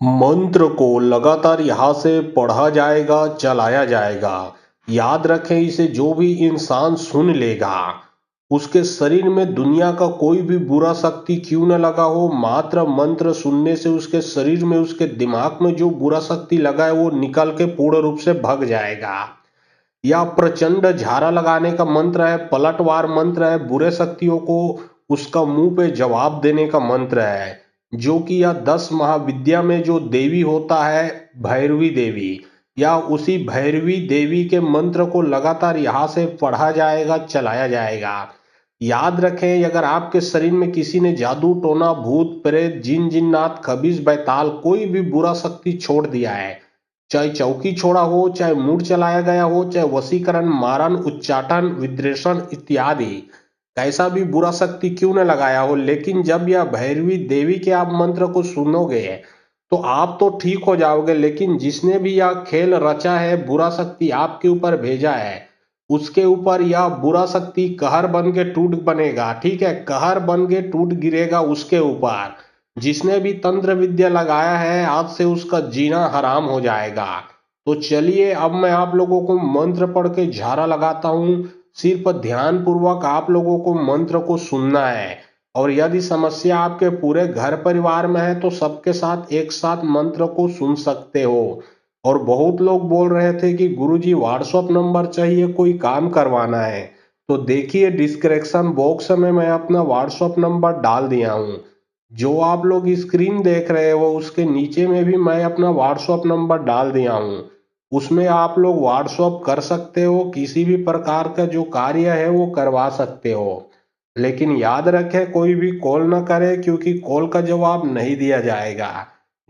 मंत्र को लगातार यहाँ से पढ़ा जाएगा, चलाया जाएगा। याद रखें, इसे जो भी इंसान सुन लेगा, उसके शरीर में दुनिया का कोई भी बुरा शक्ति क्यों न लगा हो, मात्र मंत्र सुनने से उसके शरीर में, उसके दिमाग में जो बुरा शक्ति लगा है वो निकल के पूर्ण रूप से भग जाएगा। या प्रचंड झारा लगाने का मंत्र है, पलटवार मंत्र है, बुरे शक्तियों को उसका मुंह पे जवाब देने का मंत्र है। जो कि यह 10 महाविद्या में जो देवी होता है, भैरवी देवी, या उसी भैरवी देवी के मंत्र को लगातार यहाँ से पढ़ा जाएगा, चलाया जाएगा। याद रखें, अगर आपके शरीर में किसी ने जादू टोना, भूत प्रेत, जिन जिन्नात, खबीज बैताल, कोई भी बुरा शक्ति छोड़ दिया है, चाहे चौकी छोड़ा हो, चाहे मूड चलाया गया हो, चाहे वशीकरण, मारण, उच्चाटन, विद्रेषण इत्यादि, कैसा भी बुरा शक्ति क्यों न लगाया हो, लेकिन जब यह भैरवी देवी के आप मंत्र को सुनोगे तो आप तो ठीक हो जाओगे। लेकिन जिसने भी यह खेल रचा है, बुरा शक्ति आपके ऊपर भेजा है, उसके ऊपर यह बुरा शक्ति कहर बन के टूट बनेगा। ठीक है, कहर बन के टूट गिरेगा उसके ऊपर। जिसने भी तंत्र विद्या लगाया है, आज से उसका जीना हराम हो जाएगा। तो चलिए, अब मैं आप लोगों को मंत्र पढ़ के झारा लगाता हूँ। सिर्फ ध्यान पूर्वक आप लोगों को मंत्र को सुनना है। और यदि समस्या आपके पूरे घर परिवार में है तो सबके साथ एक साथ मंत्र को सुन सकते हो। और बहुत लोग बोल रहे थे कि गुरुजी व्हाट्सएप नंबर चाहिए, कोई काम करवाना है। तो देखिए, डिस्क्रिप्शन बॉक्स में मैं अपना व्हाट्सएप नंबर डाल दिया हूँ। जो आप लोग स्क्रीन देख रहे हो उसके नीचे में भी मैं अपना व्हाट्सएप नंबर डाल दिया हूँ। उसमें आप लोग व्हाट्सएप कर सकते हो, किसी भी प्रकार का जो कार्य है वो करवा सकते हो। लेकिन याद रखें, कोई भी कॉल न करे, क्योंकि कॉल का जवाब नहीं दिया जाएगा।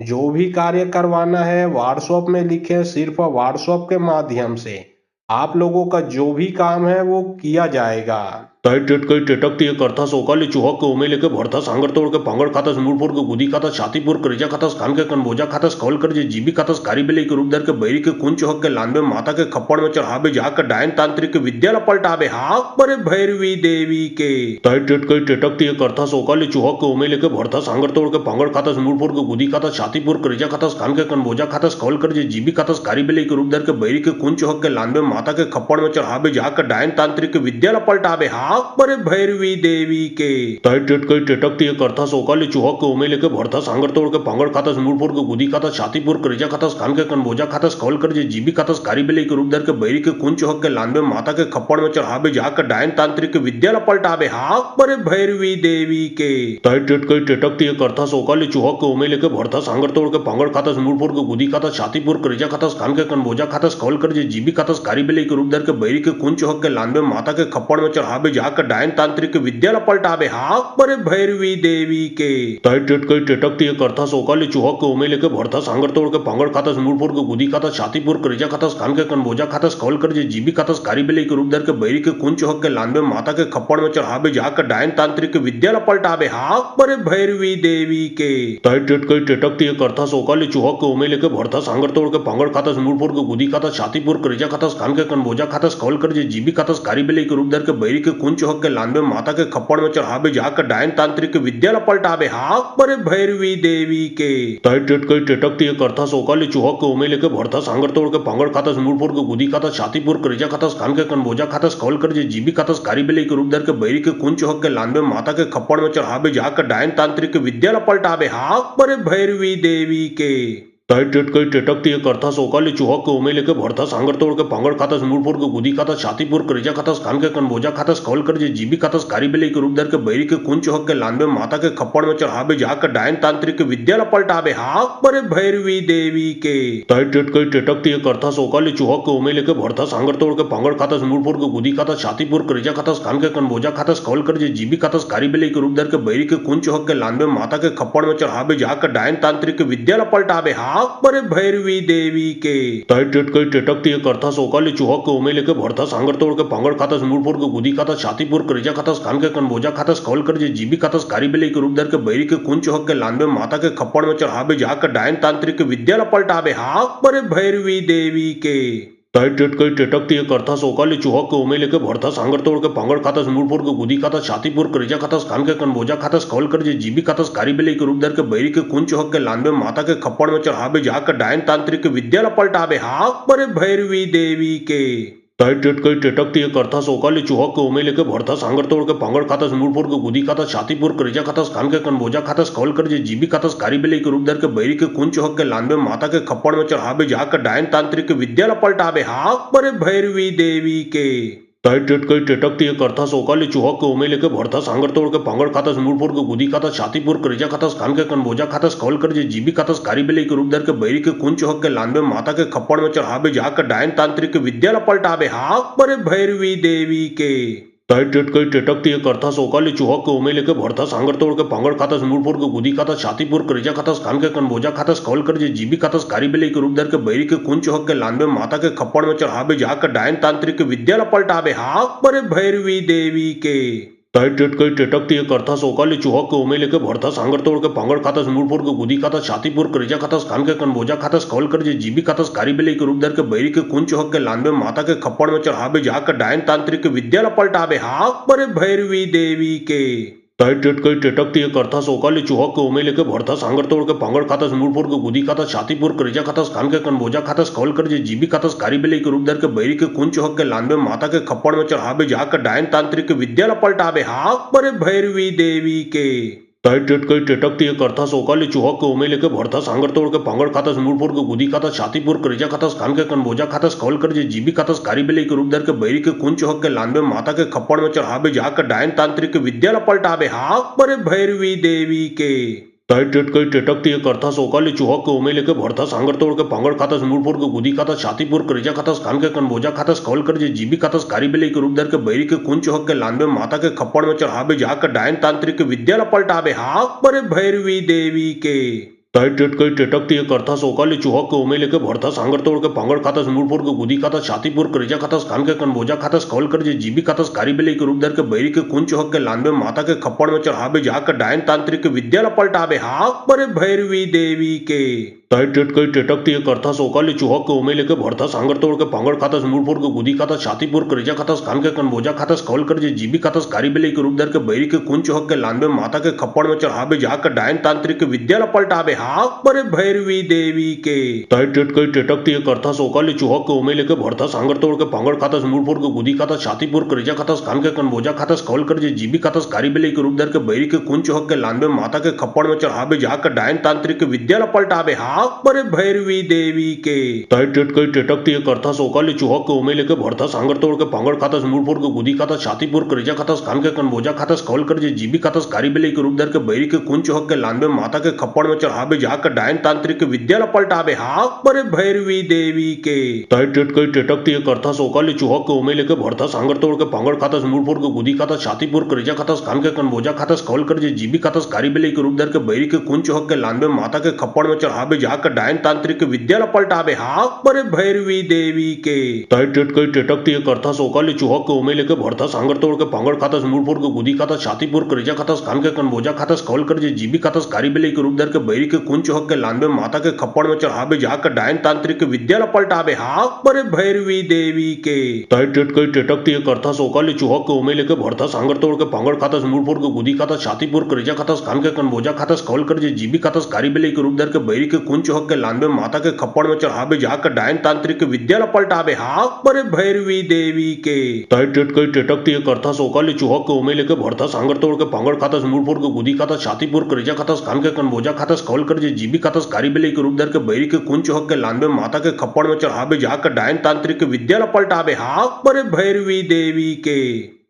जो भी कार्य करवाना है व्हाट्सएप में लिखें, सिर्फ व्हाट्सएप के माध्यम से आप लोगों का जो भी काम है वो किया जाएगा। ताई टेट कई टेटक ते करता सोकाली चुहक के उमे लेके भरता सांगर तोड़ के पांगड़ खातास मूलपुर के गुदी खातास छातीपुर करेजा खातास कान के कनबोजा खातास कौल कर जे जीबी खातास कारी बेले के रूप धर के बैरी के कुंच चुहक के लानबे माता के खप्पड़ में चढ़ाबे जाकर डायन तांत्रिक के विद्या ल पलटाबे हाक परे भैरवी देवी के। ताई टेट कई टेटक ते करता सोकाली चुहक के उमे लेके भरता सांगर तोड़ के पांगड़ खातास मूलपुर के गुदी खातास छातीपुर करेजा खातास कान के कनबोजा खातास कौल कर जे जीबी खातास कारी बेले के रूप धर के बैरी के कुंच चुहक के लानबे माता के खप्पड़ में चढ़ाबे जाकर डायन तांत्रिक के विद्या ल पलटाबे हाक परे भैरवी देवी के। ताई टेट कई टेटक ते करता सोकाली चुहक के उमे लेके भरता सांगर तोड़ के पांगड़ खातास मूलपुर के गुदी खातास छातीपुर करेजा खातास कान के कनबोजा खातास कौल कर जे जीबी खातास कारी बेले के रूप धर के बैरी के कुंच चुहक के लानबे माता के खप्पड़ में चढ़ाबे जाकर डायन तांत्रिक के विद्या ल पलटाबे हाक परे भैरवी देवी के। ताई टेट कई टेटक ते करता सोकाली चुहक के उमे लेके भरता सांगर तोड़ के पांगड़ खातास मूलपुर के गुदी खातास छातीपुर करेजा खातास कान के कनबोजा खातास कौल कर जे जीबी खातास कारी बेले के रूप धर के बैरी के कुंच चुहक के लानबे माता के खप्पड़ में चढ़ाबे जाकर डायन तांत्रिक के विद्या ल पलटाबे हाक परे भैरवी देवी के। ताई टेट कई टेटक ते करता सोकाली चुहक के उमे लेके भरता सांगर तोड़ के पांगड़ खातास मूलपुर के गुदी खातास छातीपुर करेजा खातास कान के कनबोजा खातास कौल कर जे जीबी खातास कारी बेले के रूप धर के बैरी के कुंच चुहक के लानबे माता के खप्पड़ में चढ़ाबे जाकर डायन तांत्रिक के विद्या ल पलटाबे हाक परे भैरवी देवी के। ताई टेट कई टेटक ते करता सोकाली चुहक के उमे लेके भरता सांगर तोड़ के पांगड़ खातास मूलपुर के गुदी खातास छातीपुर करेजा खातास कान के कनबोजा खातास कौल कर जे जीबी खातास कारी बेले के रूप धर के बैरी के कुंच चुहक के लानबे माता के खप्पड़ में चढ़ाबे जाकर डायन तांत्रिक के विद्या ल पलटाबे हाक परे भैरवी देवी के। ताई टेट कई टेटक ते करता सोकाली चुहक के उमे लेके भरता सांगर तोड़ के पांगड़ खातास मूलपुर के गुदी खातास छातीपुर करेजा खातास कान के कनबोजा खातास कौल कर जे जीबी खातास कारी बेले के रूप धर के बैरी के कुंच चुहक के लानबे माता के खप्पड़ में चढ़ाबे जाकर डायन तांत्रिक के विद्या ल पलटाबे हाक परे भैरवी देवी के। ताई टेट कई टेटक ते करता सोकाली चुहक के उमे लेके भरता सांगर तोड़ के पांगड़ खातास मूलपुर के गुदी खातास छातीपुर करेजा खातास कान के कनबोजा खातास कौल कर जे जीबी खातास कारी बेले के रूप धर के बैरी के कुंच चुहक के लानबे माता के खप्पड़ में चढ़ाबे जाकर डायन तांत्रिक के विद्या ल पलटाबे हाक परे भैरवी देवी के। ताई टेट कई टेटक ते करता सोकाली चुहक के उमे लेके भरता सांगर तोड़ के पांगड़ खातास मूलपुर के गुदी खातास छातीपुर करेजा खातास कान के कनबोजा खातास कौल कर जे जीबी खातास कारी बेले के रूप धर के बैरी के कुंच चुहक के लानबे माता के खप्पड़ में चढ़ाबे जाकर डायन तांत्रिक के विद्या ल पलटाबे हाक परे भैरवी देवी के। ताई टेट कई टेटक ते करता सोकाली चुहक के उमे लेके भरता सांगर तोड़ के पांगड़ खातास मूलपुर के गुदी खातास छातीपुर करेजा खातास कान के कनबोजा खातास कौल कर जे जीबी खातास कारी बेले के रूप धर के बैरी के कुंच चुहक के लानबे माता के खप्पड़ में चढ़ाबे जाकर डायन तांत्रिक के विद्या ल पलटाबे हाक परे भैरवी देवी के। ताई टेट कई टेटक ते करता सोकाली चुहक के उमे लेके भरता सांगर तोड़ के पांगड़ खातास मूलपुर के गुदी खातास छातीपुर करेजा खातास कान के कनबोजा खातास कौल कर जे जीबी खातास कारी बेले के रूप धर के बैरी के कुंच चुहक के लानबे माता के खप्पड़ में चढ़ाबे जाकर डायन तांत्रिक के विद्या ल पलटाबे हाक परे भैरवी देवी के। ताई टेटकई टेटकती करता सोकाली चुहक के उमेले के भरता सांगर तोड़ के पांगड़ खातस मूलपुर के गुदी खातस छातीपुर करेजा खातस कान के कनबोजा खातस कौल कर जे जीबी खातस कारीबेली के रूप दर के बैरी के कुंज चुहक के लानबे माता के खप्पड़ में चढ़ाबे जाकर डायन तांत्रिक के विद्या पलटाबे हाक परे भैरवी देवी के ताई टेटकई टेटकती करता सोकाली चुहक के उमेले के भरता सांगर तोड़ के पांगड़ खातस मूलपुर के गुदी खातस छातीपुर करेजा खातस कान के कनबोजा खातस कौल कर जे जीबी खातस कारीबेली के रूप दर के बैरी के कुंज चुहक के लानबे माता के खप्पड़ में चढ़ाबे जाकर डायन तांत्रिक के विद्या पलटाबे हाक परे भैरवी देवी के ताई टेटकई टेटकती करता सोकाली चुहक के उमेले के भरता सांगर तोड़ के पांगड़ खातस मूलपुर के गुदी खातस छातीपुर करेजा खातस कान के कनबोजा खातस कौल कर जे जीबी खातस कारीबेली के रूप दर के बैरी के कुंज चुहक के लानबे माता के खप्पड़ में चढ़ाबे जाकर डायन तांत्रिक के विद्या पलटाबे हाक परे भैरवी देवी के ताई टेटकई टेटकती करता सोकाली चुहक के उमेले के भरता सांगर तोड़ के पांगड़ खातस मूलपुर के गुदी खातस छातीपुर करेजा खातस कान के कनबोजा खातस कौल कर जे जीबी खातस कारीबेली के रूप दर के बैरी के कुंज चुहक के लानबे माता के खप्पड़ में चढ़ाबे जाकर डायन तांत्रिक के विद्या पलटाबे हाक परे भैरवी देवी के ताई टेटकई टेटकती करता सोकाली चुहक के उमेले के भरता सांगर तोड़ के पांगड़ खातस मूलपुर के गुदी खातस छातीपुर करेजा खातस कान के कनबोजा खातस कौल कर जे जीबी खातस कारीबेली के रूप दर के बैरी के कुंज चुहक के लानबे माता के खप्पड़ में चढ़ाबे जाकर डायन तांत्रिक के विद्या पलटाबे हाक परे भैरवी देवी के ताई टेटकई टेटकती करता सोकाली चुहक के उमेले के भरता सांगर तोड़ के पांगड़ खातस मूलपुर के गुदी खातस छातीपुर करेजा खातस कान के कनबोजा खातस कौल कर जे जीबी खातस कारीबेली के रूप दर के बैरी के कुंज चुहक के लानबे माता के खप्पड़ में चढ़ाबे जाकर डायन तांत्रिक के विद्या पलटाबे हाक परे भैरवी देवी के ताई टेटकई टेटकती करता सोकाली चुहक के उमेले के भरता सांगर तोड़ के पांगड़ खातस मूलपुर के गुदी खातस छातीपुर करेजा खातस कान के कनबोजा खातस कौल कर जे जीबी खातस कारीबेली के रूप दर के बैरी के कुंज चुहक के लानबे माता के खप्पड़ में चढ़ाबे जाकर डायन तांत्रिक के विद्या पलटाबे हाक परे भैरवी देवी के ताई टेटकई टेटकती करता सोकाली चुहक के उमेले के भरता सांगर तोड़ के पांगड़ खातस मूलपुर के गुदी खातस छातीपुर करेजा खातस कान के कनबोजा खातस कौल कर जे जीबी खातस कारीबेली के रूप दर के बैरी के कुंज चुहक के लानबे माता के खप्पड़ में चढ़ाबे जाकर डायन तांत्रिक के विद्या पलटाबे हाक परे भैरवी देवी के ताई टेटकई टेटकती करता सोकाली चुहक के उमेले के भरता सांगर तोड़ के पांगड़ खातस मूलपुर के गुदी खातस छातीपुर करेजा खातस कान के कनबोजा खातस कौल कर जे जीबी खातस कारीबेली के रूप दर के बैरी के कुंज चुहक के लानबे माता के खप्पड़ में चढ़ाबे जाकर डायन तांत्रिक के विद्या पलटाबे हाक परे भैरवी देवी के ताई टेटकई टेटकती करता सोकाली चुहक के उमेले के भरता सांगर तोड़ के पांगड़ खातस मूलपुर के गुदी खातस छातीपुर करेजा खातस कान के कनबोजा खातस कौल कर जे जीबी खातस कारीबेली के रूप दर के बैरी के कुंज चुहक के लानबे माता के खप्पड़ में चढ़ाबे जाकर डायन तांत्रिक के विद्या पलटाबे हाक परे भैरवी देवी के ताई टेटकई टेटकती करता सोकाली चुहक के उमेले के भरता सांगर तोड़ के पांगड़ खातस मूलपुर के गुदी खातस छातीपुर करेजा खातस कान के कनबोजा खातस कौल कर जे जीबी खातस कारीबेली के रूप दर के बैरी के कुंज चुहक के लानबे माता के खप्पड़ में चढ़ाबे जाकर डायन तांत्रिक के विद्या पलटाबे हाक परे भैरवी देवी के ताई टेटकई टेटकती करता सोकाली चुहक के उमेले के भरता सांगर तोड़ के पांगड़ खातस मूलपुर के गुदी खातस छातीपुर करेजा खातस कान के कनबोजा खातस कौल कर जे जीबी खातस कारीबेली के रूप दर के बैरी के कुंज चुहक के लानबे माता के खप्पड़ में चढ़ाबे जाकर डायन तांत्रिक के विद्या पलटाबे हाक परे भैरवी देवी के ताई टेटकई टेटकती करता सोकाली चुहक के उमेले के भरता सांगर तोड़ के पांगड़ खातस मूलपुर के गुदी खातस छातीपुर करेजा खातस कान के कनबोजा खातस कौल कर जे जीबी खातस कारीबेली के रूप दर के बैरी के कुंज चुहक के लानबे माता के खप्पड़ में चढ़ाबे जाकर डायन तांत्रिक के विद्या पलटाबे हाक परे भैरवी देवी के ताई टेटकई टेटकती करता सोकाली चुहक के उमेले के भरता सांगर तोड़ के पांगड़ खातस मूलपुर के गुदी खातस छातीपुर करेजा खातस कान के कनबोजा खातस कौल कर जे जीबी खातस कारीबेली के रूप दर के बैरी के कुंज चुहक के लानबे माता के खप्पड़ में चढ़ाबे जाकर डायन तांत्रिक के विद्या पलटाबे हाक परे भैरवी देवी के ताई टेटकई टेटकती करता सोकाली चुहक के उमेले के भरता सांगर तोड़ के पांगड़ खातस मूलपुर के गुदी खातस छातीपुर करेजा खातस कान के कनबोजा खातस कौल कर जे जीबी खातस कारीबेली के रूप दर के बैरी के कुंज चुहक के लानबे माता के खप्पड़ में चढ़ाबे जाकर डायन तांत्रिक के विद्या पलटाबे हाक परे भैरवी देवी के ताई टेटकई टेटकती करता सोकाली चुहक के उमेले के भरता सांगर तोड़ के पांगड़ खातस मूलपुर के गुदी खातस छातीपुर करेजा खातस कान के कनबोजा खातस कौल कर जे जीबी खातस कारीबेली के रूप दर के बैरी के कुंज चुहक के लानबे माता के खप्पड़ में चढ़ाबे जाकर डायन तांत्रिक के विद्या पलटाबे हाक परे भैरवी देवी के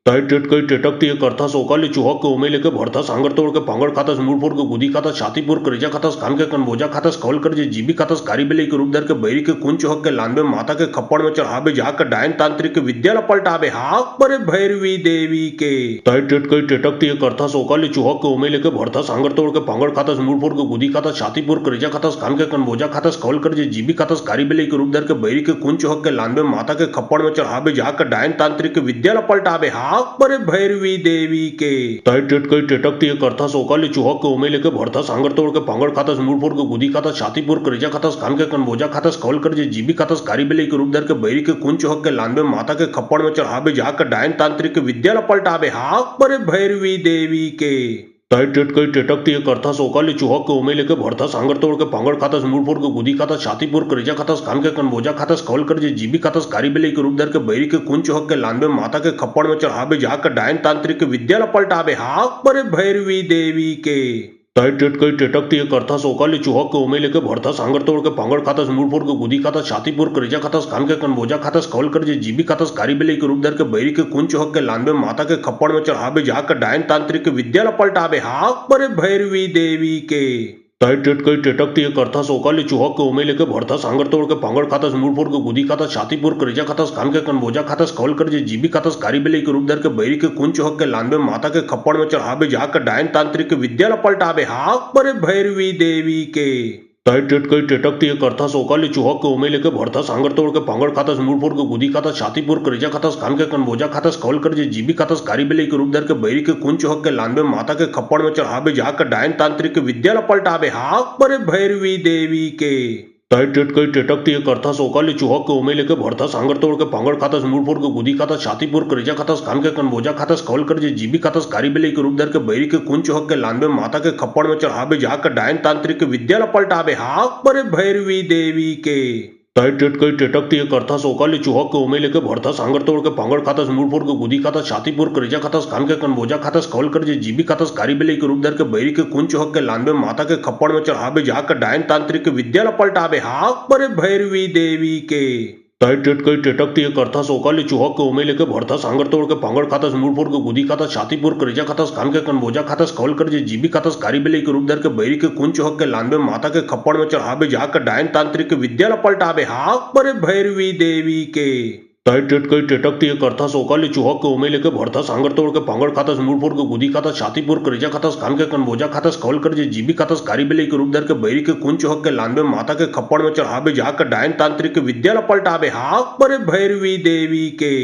ताई टेटकई टेटकती करता सोकाली चुहक के उमेले के भरता सांगर तोड़ के पांगड़ खातस मूलपुर के गुदी खातस छातीपुर करेजा खातस कान के कनबोजा खातस कौल कर जे जीबी खातस कारीबेली के रूप दर के बैरी के कुंज चुहक के लानबे माता के खप्पड़ में चढ़ाबे जाकर डायन तांत्रिक के विद्या पलटाबे हाक परे भैरवी देवी के ताई टेटकई टेटकती करता सोकाली चुहक के उमेले के भरता सांगर तोड़ के पांगड़ खातस मूलपुर के गुदी खातस छातीपुर करेजा खातस कान के कनबोजा खातस कौल कर जे जीबी खातस कारीबेली के रूप दर के बैरी के कुंज चुहक के लानबे माता के खप्पड़ में चढ़ाबे जाकर डायन तांत्रिक के विद्या पलटाबे हाक हाक परे भैरवी देवी के तय टेटकई टेटकती करथा सोकाली चुहक के उमेले के भरथा सांगर तोड़ के पांगड़ खातस मूलपुर के गुदी खातस छातीपुर करेजा खातस कान के कनबोजा खातस कौल कर जे जीबी खातस कारीबेली के रूप धर के बैरी के कुंज चौहक के लानबे माता के खप्पड़ में चढ़ाबे जाकर डायन तांत्रिक के विद्या पलटाबे हाक परे भैरवी देवी के तय टेटकई टेटकती करथा सोकाली चुहक के उमेले के भरथा सांगर तोड़ के पांगड़ खातस मूलपुर के गुदी खातस छातीपुर करेजा खातस कान के कनबोजा खातस कौल कर जे जीबी खातस कारीबेली के रूप धर के बैरी के कुंज चौहक के लानबे माता के खप्पड़ में चढ़ाबे जाकर डायन तांत्रिक के विद्या पलटाबे हाक परे भैरवी देवी के तय टेटकई टेटकती करथा सोकाली चुहक के उमेले के भरथा सांगर तोड़ के पांगड़ खातस मूलपुर के गुदी खातस छातीपुर करेजा खातस कान के कनबोजा खातस कौल कर जे जीबी खातस कारीबेली के रूप धर के बैरी के कुंज चौहक के लानबे माता के खप्पड़ में चढ़ाबे जाकर डायन तांत्रिक के विद्या पलटाबे हाक परे भैरवी देवी के तय टेटकई टेटकती करथा सोकाली चुहक के उमेले के भरथा सांगर तोड़ के पांगड़ खातस मूलपुर के गुदी खातस छातीपुर करेजा खातस कान के कनबोजा खातस कौल कर जे जीबी खातस कारीबेली के रूप धर के बैरी के कुंज चौहक के लानबे माता के खप्पड़ में चढ़ाबे जाकर डायन तांत्रिक के विद्या पलटाबे हाक परे भैरवी देवी के तय टेटकई टेटकती करथा सोकाली चुहक के उमेले के भरथा सांगर तोड़ के पांगड़ खातस मूलपुर के गुदी खातस छातीपुर करेजा खातस कान के कनबोजा खातस कौल कर जे जीबी खातस कारीबेली के रूप धर के बैरी के कुंज चौहक के लानबे माता के खप्पड़ में चढ़ाबे जाकर डायन तांत्रिक के विद्या पलटाबे हाक परे भैरवी देवी के तय टेटकई टेटकती करथा सोकाली चुहक के उमेले के भरथा सांगर तोड़ के पांगड़ खातस मूलपुर के गुदी खातस छातीपुर करेजा खातस कान के कनबोजा खातस कौल कर जे जीबी खातस कारीबेली के रूप धर के बैरी के कुंज चौहक के लानबे माता के खप्पड़ में चढ़ाबे जाकर डायन तांत्रिक के विद्या पलटाबे हाक परे भैरवी देवी के तय टेटकई टेटकती करथा सोकाली चुहक के उमेले के भरथा सांगर तोड़ के पांगड़ खातस मूलपुर के गुदी खातस छातीपुर करेजा खातस कान के कनबोजा खातस कौल कर जे जीबी खातस कारीबेली के रूप धर के बैरी के कुंज चौहक के लानबे माता के खप्पड़ में चढ़ाबे जाकर डायन तांत्रिक के विद्या पलटाबे हाक परे भैरवी देवी के तय टेटकई टेटकती करथा सोकाली चुहक के उमेले के भरथा सांगर तोड़ के पांगड़ खातस मूलपुर के गुदी खातस छातीपुर करेजा खातस कान के कनबोजा खातस कौल कर जे जीबी खातस कारीबेली के रूप धर के बैरी के कुंज चौहक के लानबे माता के खप्पड़ में चढ़ाबे जाकर डायन तांत्रिक के विद्या पलटाबे हाक परे भैरवी देवी के तय टेटकई टेटकती करथा सोकाली चुहक के उमेले के भरथा सांगर तोड़ के पांगड़ खातस मूलपुर के गुदी खातस छातीपुर करेजा खातस कान के कनबोजा खातस कौल कर जे जीबी खातस कारीबेली के रूप धर के बैरी के कुंज चौहक के लानबे माता के खप्पड़ में चढ़ाबे जाकर डायन तांत्रिक के विद्या पलटाबे हाक परे भैरवी देवी के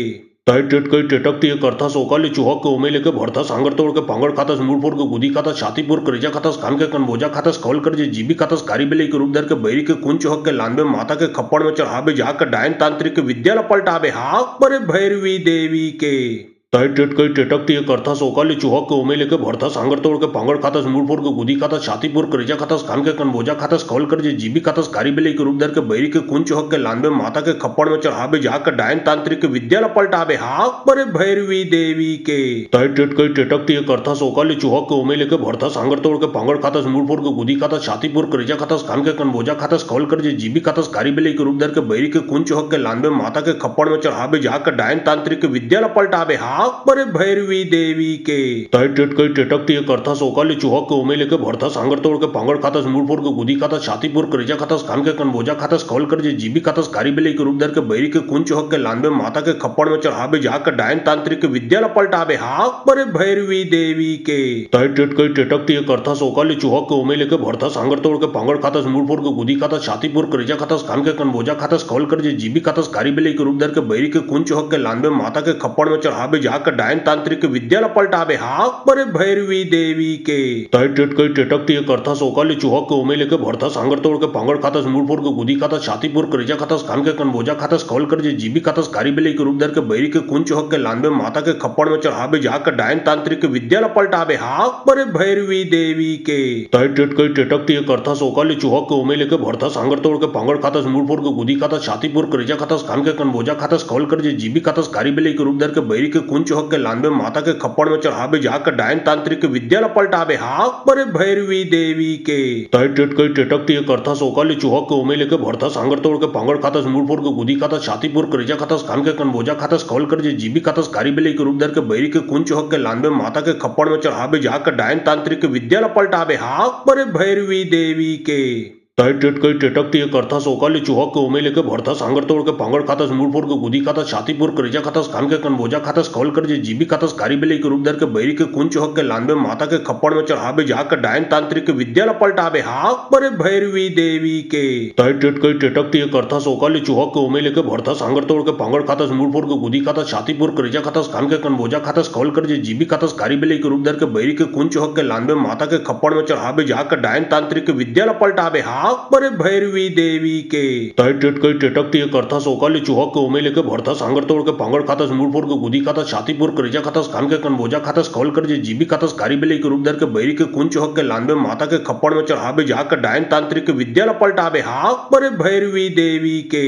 तय टेटकई टेटकती करथा सोकाली चुहक के उमेले के भरथा सांगर तोड़ के पांगड़ खातस मूलपुर के गुदी खातस छातीपुर करेजा खातस कान के कनबोजा खातस कौल कर जे जीबी खातस कारीबेली के रूप धर के बैरी के कुंज चौहक के लानबे माता के खप्पड़ में चढ़ाबे जाकर डायन तांत्रिक के विद्या पलटाबे हाक परे भैरवी देवी के तय टेटकई टेटकती करथा सोकाली चुहक के उमेले के भरथा सांगर तोड़ के पांगड़ खातस मूलपुर के गुदी खातस छातीपुर करेजा खातस कान के कनबोजा खातस कौल कर जे जीबी खातस कारीबेली के रूप धर के बैरी के कुंज चौहक के लानबे माता के खप्पड़ में चढ़ाबे जाकर डायन तांत्रिक के विद्या पलटाबे हाक परे भैरवी देवी के तय टेटकई टेटकती करथा सोकाली चुहक के उमेले के भरथा सांगर तोड़ के पांगड़ खातस मूलपुर के गुदी खातस छातीपुर करेजा खातस कान के कनबोजा खातस कौल कर जे जीबी खातस कारीबेली के रूप धर के बैरी के कुंज चौहक के लानबे माता के खप्पड़ में चढ़ाबे जाकर डायन तांत्रिक के विद्या पलटाबे हाक परे भैरवी देवी के तय टेटकई टेटकती करथा सोकाली चुहक के उमेले के भरथा सांगर तोड़ के पांगड़ खातस मूलपुर के गुदी खातस छातीपुर करेजा खातस कान के कनबोजा खातस कौल कर जे जीबी खातस कारीबेली के रूप धर के बैरी के कुंज चौहक के लानबे माता के खप्पड़ में चढ़ाबे जाकर डायन तांत्रिक के विद्या पलटाबे हाक परे भैरवी देवी के तय टेटकई टेटकती करथा सोकाली चुहक के उमेले के भरथा सांगर तोड़ के पांगड़ खातस मूलपुर के गुदी खातस छातीपुर करेजा खातस कान के कनबोजा खातस कौल कर जे जीबी खातस कारीबेली के रूप धर के बैरी के कुंज चौहक के लानबे माता के खप्पड़ में चढ़ाबे जाकर डायन तांत्रिक के विद्या पलटाबे हाक परे भैरवी देवी के तय टेटकई टेटकती करथा सोकाली चुहक के उमेले के भरथा सांगर तोड़ के पांगड़ खातस मूलपुर के गुदी खातस छातीपुर करेजा खातस कान के कनबोजा खातस कौल कर जे जीबी खातस कारीबेली के रूप धर के बैरी के कुंज चौहक के लानबे माता के खप्पड़ में चढ़ाबे जाकर डायन तांत्रिक के विद्या पलटाबे हाक परे भैरवी देवी के तय टेटकई टेटकती करथा सोकाली चुहक के उमेले के भरथा सांगर तोड़ के पांगड़ खातस मूलपुर के गुदी खातस छातीपुर करेजा खातस कान के कनबोजा खातस कौल कर जे जीबी खातस कारीबेली के रूप धर के बैरी के कुंज चौहक के लानबे माता के खप्पड़ में चढ़ाबे जाकर डायन तांत्रिक के विद्या पलटाबे हाक परे भैरवी देवी के तय टेटकई टेटकती करथा सोकाली चुहक के उमेले के भरथा सांगर तोड़ के पांगड़ खातस मूलपुर के गुदी खातस छातीपुर करेजा खातस कान के कनबोजा खातस कौल कर जे जीबी खातस कारीबेली के रूप धर के बैरी के कुंज चौहक के लानबे माता के खप्पड़ में चढ़ाबे जाकर डायन तांत्रिक के विद्या पलटाबे हाक परे भैरवी देवी के तय टेट कई टेटक ती करता सोकाली चुहक के उमे लेके भरता सांगर तोड़ के पांगड़ खातस मूलपुर के गुदी खातस छातीपुर करेजा खातस कान के कनबोजा खातस कौल कर जे जीबी खातस कारी बेले के रूप दर के बैरी के कुंच चुहक के लानबे माता के खप्पड़ में चढ़ाबे जाकर डायन तांत्रिक विद्या पलटाबे हाक परे भैरवी देवी के तय टेट कई टेटक ती करता सोकाली चुहक के उमे लेके भरता सांगर तोड़ के पांगड़ खातस मूलपुर के गुदी खातस छातीपुर करेजा खातस कान के कनबोजा खातस कौल कर जे जीबी खातस कारी बेले के रूप दर के बैरी के कुंच चुहक के लानबे माता के खप्पड़ में चढ़ाबे जाकर डायन तांत्रिक विद्या पलटाबे हाक परे भैरवी देवी के तय टेट कई टेटक ती करता सोकाली चुहक के उमे लेके भरता सांगर तोड़ के पांगड़ खातस मूलपुर के गुदी खातस छातीपुर करेजा खातस कान के कनबोजा खातस कौल कर जे जीबी खातस कारी बेले के रूप दर के बैरी के कुंच चुहक के लानबे माता के खप्पड़ में चढ़ाबे जाकर डायन तांत्रिक विद्या पलटाबे हाक परे भैरवी देवी के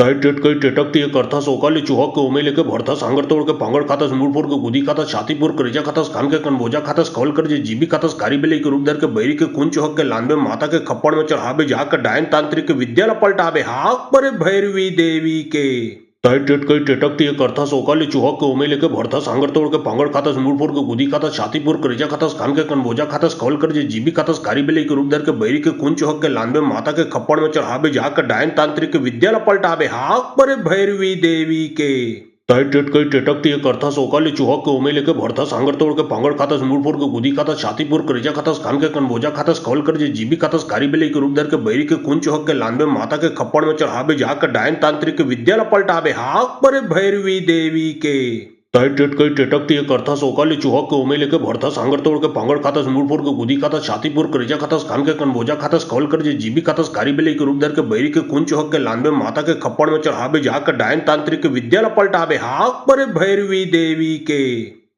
तय टेट कई टेटक ती करता सोकाली चुहक के उमे लेके भरता सांगर तोड़ के पांगड़ खातस मूलपुर के गुदी खातस छातीपुर करेजा खातस कान के कनबोजा खातस कौल कर जे जीबी खातस कारी बेले के रूप दर के बैरी के कुंच चुहक के लानबे माता के खप्पड़ में चढ़ाबे जाकर डायन तांत्रिक विद्या पलटाबे हाक परे भैरवी देवी के तय टेट कई टेटक ती करता सोकाली चुहक के उमे लेके भरता सांगर तोड़ के पांगड़ खातस मूलपुर के गुदी खातस छातीपुर करेजा खातस कान के कनबोजा खातस कौल कर जे जीबी खातस कारी बेले के रूप दर के बैरी के कुंच चुहक के लानबे माता के खप्पड़ में चढ़ाबे जाकर डायन तांत्रिक विद्या पलटाबे हाक परे भैरवी देवी के तय टेट कई टेटक ती करता सोकाली चुहक के उमे लेके भरता सांगर तोड़ के पांगड़ खातस मूलपुर के गुदी खातस छातीपुर करेजा खातस कान के कनबोजा खातस कौल कर जे जीबी खातस कारी बेले के रूप दर के बैरी के कुंच चुहक के लानबे माता के खप्पड़ में चढ़ाबे जाकर डायन तांत्रिक विद्या पलटाबे हाक परे भैरवी देवी के तय टेट कई टेटक ती करता सोकाली चुहक के उमे लेके भरता सांगर तोड़ के पांगड़ खातस मूलपुर के गुदी खातस छातीपुर करेजा खातस कान के कनबोजा खातस कौल कर जे जीबी खातस कारी बेले के रूप दर के बैरी के कुंच चुहक के लानबे माता के खप्पड़ में चढ़ाबे जाकर डायन तांत्रिक विद्या पलटाबे हाक परे भैरवी देवी के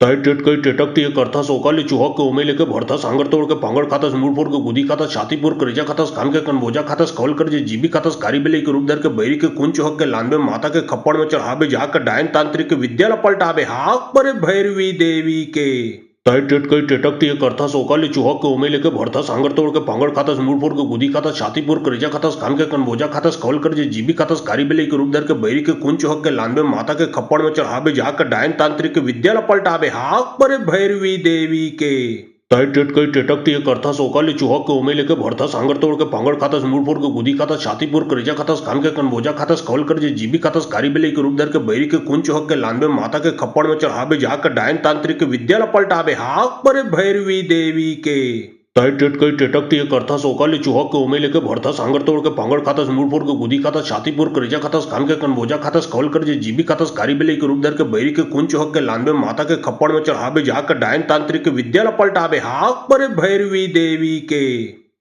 तय टेट कई टेटक ती करता सोकाली चुहक के उमे लेके भरता सांगर तोड़ के पांगड़ खातस मूलपुर के गुदी खातस छातीपुर करेजा खातस कान के कनबोजा खातस कौल कर जे जीबी खातस कारी बेले के रूप दर के बैरी के कुंच चुहक के लानबे माता के खप्पड़ में चढ़ाबे जाकर डायन तांत्रिक विद्या पलटाबे हाक परे भैरवी देवी के तय टेट कई टेटक ती करता सोकाली चुहक के उमे लेके भरता सांगर तोड़ के पांगड़ खातस मूलपुर के गुदी खातस छातीपुर करेजा खातस कान के कनबोजा खातस कौल कर जे जीबी खातस कारी बेले के रूप दर के बैरी के कुंच चुहक के लानबे माता के खप्पड़ में चढ़ाबे जाकर डायन तांत्रिक विद्या पलटाबे हाक परे भैरवी देवी के तय टेट कई टेटक ती करता सोकाली चुहक के उमे लेके भरता सांगर तोड़ के पांगड़ खातस मूलपुर के गुदी खातस छातीपुर करेजा खातस कान के कनबोजा खातस कौल कर जे जीबी खातस कारी बेले के रूप दर के बैरी के कुंच चुहक के लानबे माता के खप्पड़ में चढ़ाबे जाकर डायन तांत्रिक विद्या पलटाबे हाक परे भैरवी देवी के तय टेट कई टेटक ती करता सोकाली चुहक के उमे लेके भरता सांगर तोड़ के पांगड़ खातस मूलपुर के गुदी खातस छातीपुर करेजा खातस कान के कनबोजा खातस कौल कर जे जीबी खातस कारी बेले के रूप दर के बैरी के कुंच चुहक के लानबे माता के खप्पड़ में चढ़ाबे जाकर डायन तांत्रिक विद्या पलटाबे हाक परे भैरवी देवी के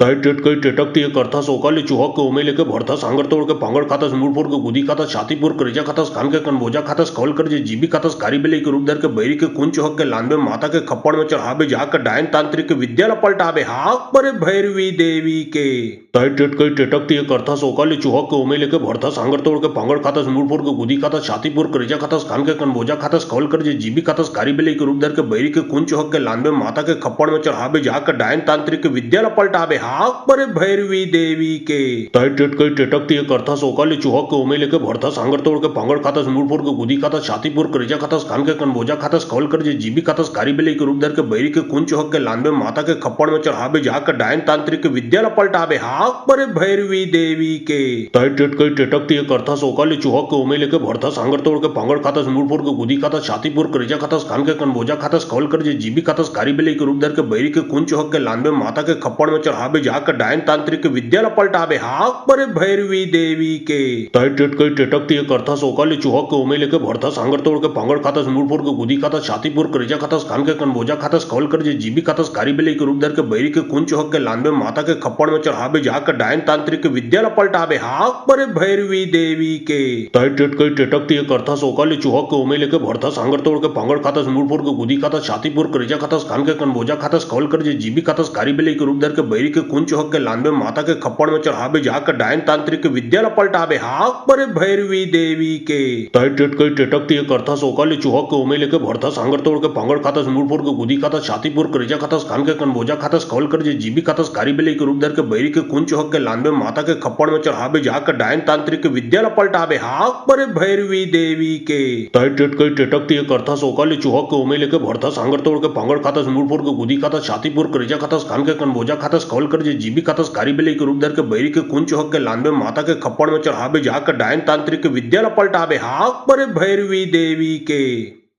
तय टेट कई टेटक ती करता सोकाली चुहक के उमे लेके भरता सांगर तोड़ के पांगड़ खातस मूलपुर के गुदी खातस छातीपुर करेजा खातस कान के कनबोजा खातस कौल कर जे जीबी खातस कारी बेले के रूप दर के बैरी के कुंच चुहक के लानबे माता के खप्पड़ में चढ़ाबे जाकर डायन तांत्रिक विद्या पलटाबे हाक परे भैरवी देवी के तय टेट कई टेटक ती करता सोकाली चुहक के उमे लेके भरता सांगर तोड़ के पांगड़ खातस मूलपुर के गुदी खातस छातीपुर करेजा खातस कान के कनबोजा खातस कौल कर जे जीबी खातस कारी बेले के रूप दर के बैरी के कुंच चुहक के लानबे माता के खप्पड़ में चढ़ाबे जाकर डायन तांत्रिक विद्या पलटाबे हाक परे भैरवी देवी के तय टेट कई टेटक ती करता सोकाली चुहक के उमे लेके भरता सांगर तोड़ के पांगड़ खातस मूलपुर के गुदी खातस छातीपुर करेजा खातस कान के कनबोजा खातस कौल कर जे जीबी खातस कारी बेले के रूप दर के बैरी के कुंच चुहक के लानबे माता के खप्पड़ में चढ़ाबे जाकर डायन तांत्रिक विद्या पलटाबे हाक परे भैरवी देवी के तय टेट कई टेटक ती करता सोकाली चुहक के उमे लेके भरता सांगर तोड़ के पांगड़ खातस मूलपुर के गुदी खातस छातीपुर करेजा खातस कान के कनबोजा खातस कौल कर जे जीबी खातस कारी बेले के रूप दर के बैरी के कुंच चुहक के लानबे माता के खप्पड़ में चढ़ाबे जाकर डायन तांत्रिक विद्या पलटाबे हाक परे भैरवी देवी के तय टेट कई टेटक ती करता सोकाली चुहक के उमे लेके भरता सांगर तोड़ के पांगड़ खातस मूलपुर के गुदी खातस छातीपुर करेजा खातस कान के कनबोजा खातस कौल कर जे जीबी खातस कारी बेले के रूप दर के बैरी के कुंच चुहक के लानबे माता के खप्पड़ में चढ़ाबे जाकर डायन तांत्रिक विद्या पलटाबे हाक परे भैरवी देवी के तय टेट कई टेटक ती करता सोकाली चुहक के उमे लेके भरता सांगर तोड़ के पांगड़ खातस मूलपुर के गुदी खातस छातीपुर करेजा खातस कान के कनबोजा खातस कौल कर जे जीबी खातस कारी बेले के रूप दर के बैरी के कुंच चुहक के लानबे माता के खप्पड़ में चढ़ाबे जाकर डायन तांत्रिक विद्या पलटाबे हाक परे भैरवी देवी के तय टेट कई टेटक ती करता सोकाली चुहक के उमे लेके भरता सांगर तोड़ के पांगड़ खातस मूलपुर के गुदी खातस छातीपुर करेजा खातस कान के कनबोजा खातस कौल कर जे जीबी खातस कारी बेले के रूप दर के बैरी के कुंच चुहक के लानबे माता के खप्पड़ में चढ़ाबे जाकर डायन तांत्रिक विद्या पलटाबे हाक परे भैरवी देवी के तय टेट कई टेटक ती करता सोकाली चुहक के उमे लेके भरता सांगर तोड़ के पांगड़ खातस मूलपुर के गुदी खातस छातीपुर करेजा खातस कान के कनबोजा खातस कौल कर कर जे जीबी खातस कारी बेले के रूप धर के बैरी के कुंच होक के लानबे माता के खप्पड़ में चढ़ाबे जाकर डायन तांत्रिक विद्या पलटाबे हाक परे भैरवी देवी के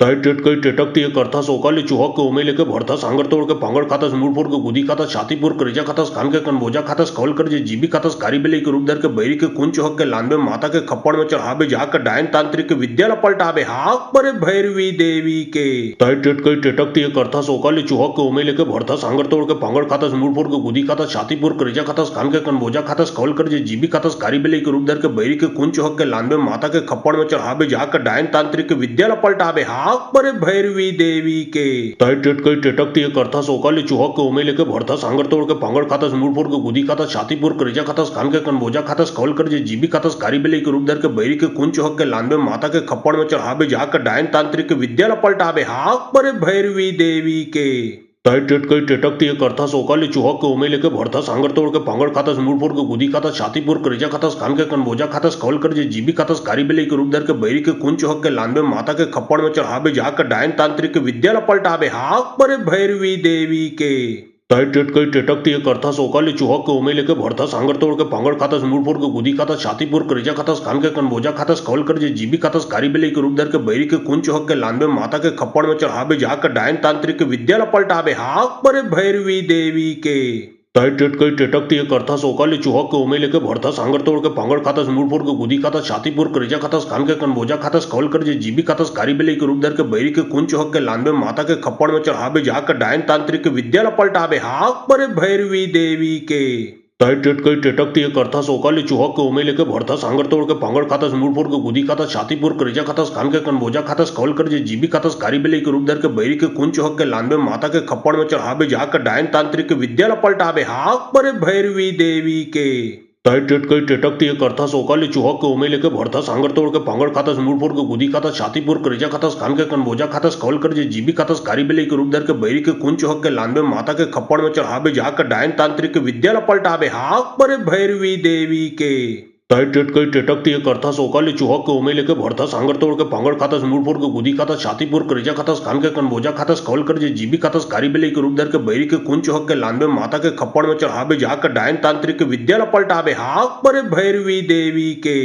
तय टेटकई टेटकती करथा सोकाली चुहक के उमेले के भरथा सांगर तोड़ के पांगड़ खातस मूलपुर के गुदी खातस छातीपुर करेजा खातस कान के कनबोजा खातस कौल कर जे जीबी खातस कारी बेले के रूप धर के बैरी के कुंच होक के लानबे माता के खप्पड़ में चढ़ाबे जाकर डायन तांत्रिक विद्या पलटाबे हाक परे भैरवी देवी के तय टेटकई टेटकती करथा सोकाली चुहक के उमेले के भरथा सांगर तोड़ के पांगड़ खातस मूलपुर के गुदी खातस छातीपुर करेजा खातस कान के कनबोजा खातस कौल कर जे जीबी खातस कारी बेले के रूप धर के बैरी के कुंच होक के लानबे माता के खप्पड़ में चढ़ाबे जाकर डायन तांत्रिक विद्या पलटाबे हाक परे भैरवी देवी के तय टेटकई टेटकती करथा सोकाली चुहक के उमेले के भरथा सांगर तोड़ के पांगड़ खातस मूलपुर के गुदी खातस छातीपुर करेजा खातस कान के कनबोजा खातस कौल कर जे जीबी खातस कारी बेले के रूप धर के बैरी के कुंच होक के लानबे माता के खप्पड़ में चढ़ाबे जाकर डायन तांत्रिक विद्या पलटाबे हाक परे भैरवी देवी के तय टेटकई टेटकती करथा सोकाली चुहक के उमेले के भरथा सांगर तोड़ के पांगड़ खातस मूलपुर के गुदी खातस छातीपुर करेजा खातस कान के कनबोजा खातस कौल कर जे जीबी खातस कारी बेले के रूप धर के बैरी के कुंच होक के लानबे माता के खप्पड़ में चढ़ाबे जाकर डायन तांत्रिक विद्या पलटाबे हाक परे भैरवी देवी के तय टेटकई टेटकती करथा सोकाली चुहक के उमेले के भरथा सांगर तोड़ के पांगड़ खातस मूलपुर के गुदी खातस छातीपुर करेजा खातस कान के कनबोजा खातस कौल कर जे जीबी खातस कारी बेले के रूप धर के बैरी के कुंच होक के लानबे माता के खप्पड़ में चढ़ाबे जाकर डायन तांत्रिक विद्या पलटाबे हाक परे भैरवी देवी के तय टेटकई टेटकती करथा सोकाली चुहक के उमेले के भरथा सांगर तोड़ के पांगड़ खातस मूलपुर के गुदी खातस छातीपुर करेजा खातस कान के कनबोजा खातस कौल कर जे जीबी खातस कारी बेले के रूप धर के बैरी के कुंच होक के लानबे माता के खप्पड़ में चढ़ाबे जाकर डायन तांत्रिक विद्या पलटाबे हाक परे भैरवी देवी के तय टेटकई टेटकती करथा सोकाली चुहक के उमेले के भरथा सांगर तोड़ के पांगड़ खातस मूलपुर के गुदी खातस छातीपुर करेजा खातस कान के कनबोजा खातस कौल कर जे जीबी खातस कारी बेले के रूप धर के बैरी के कुंच होक के लानबे माता के खप्पड़ में चढ़ाबे जाकर डायन तांत्रिक विद्या पलटाबे हाक परे भैरवी देवी के तय टेटकई टेटकती करथा सोकाली चुहक के उमेले के भरथा सांगर तोड़ के पांगड़ खातस मूलपुर के गुदी खातस छातीपुर करेजा खातस कान के कनबोजा खातस कौल कर जे जीबी खातस कारी बेले के रूप धर के बैरी के कुंच होक के लानबे माता के खप्पड़ में चढ़ाबे जाकर डायन तांत्रिक विद्या पलटाबे हाक परे भैरवी देवी के तय टेटकई टेटकती करथा सोकाली चुहक के उमेले के भरथा सांगर तोड़ के पांगड़ खातस मूलपुर के गुदी खातस छातीपुर करेजा खातस कान के कनबोजा खातस कौल कर जे जीबी खातस कारी बेले के रूप धर के बैरी के कुंच होक के लानबे माता के खप्पड़ में चढ़ाबे जाकर डायन तांत्रिक विद्या पलटाबे हाक परे भैरवी देवी के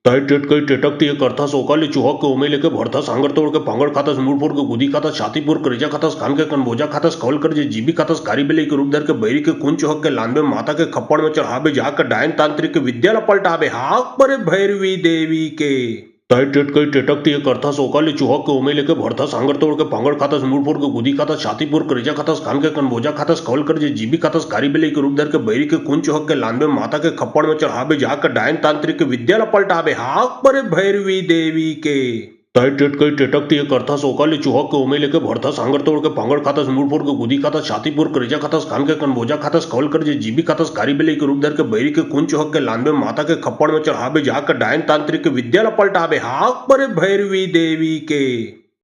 तय टेटकई टेटकती करथा सोकाली चुहक के उमेले के भरथा सांगर तोड़ के पांगड़ खातस मूलपुर के गुदी खातस छातीपुर करेजा खातस कान के कनबोजा खातस कौल कर जे जीबी खातस कारी बेले के रूप धर के बैरी के कुंच होक के लानबे माता के खप्पड़ में चढ़ाबे जाकर डायन तांत्रिक विद्या पलटाबे हाक परे भैरवी देवी के तय टेटकई टेटकती करथा सोकाली चुहक के उमेले के भरथा सांगर तोड़ के पांगड़ खातस मूलपुर के गुदी खातस छातीपुर करेजा खातस कान के कनबोजा खातस कौल कर जे जीबी खातस कारी बेले के रूप धर के बैरी के कुंच होक के लानबे माता के खप्पड़ में चढ़ाबे जाकर डायन तांत्रिक विद्या पलटाबे हाक परे भैरवी देवी के तय टेटकई टेटकती करथा सोकाली चुहक के उमेले के भरथा सांगर तोड़ के पांगड़ खातस मूलपुर के गुदी खातस छातीपुर करेजा खातस कान के कनबोजा खातस कौल कर जे जीबी खातस कारी बेले के रूप धर के बैरी के कुंच होक के लानबे माता के खप्पड़ में चढ़ाबे जाकर डायन तांत्रिक विद्या पलटाबे हाक परे भैरवी देवी के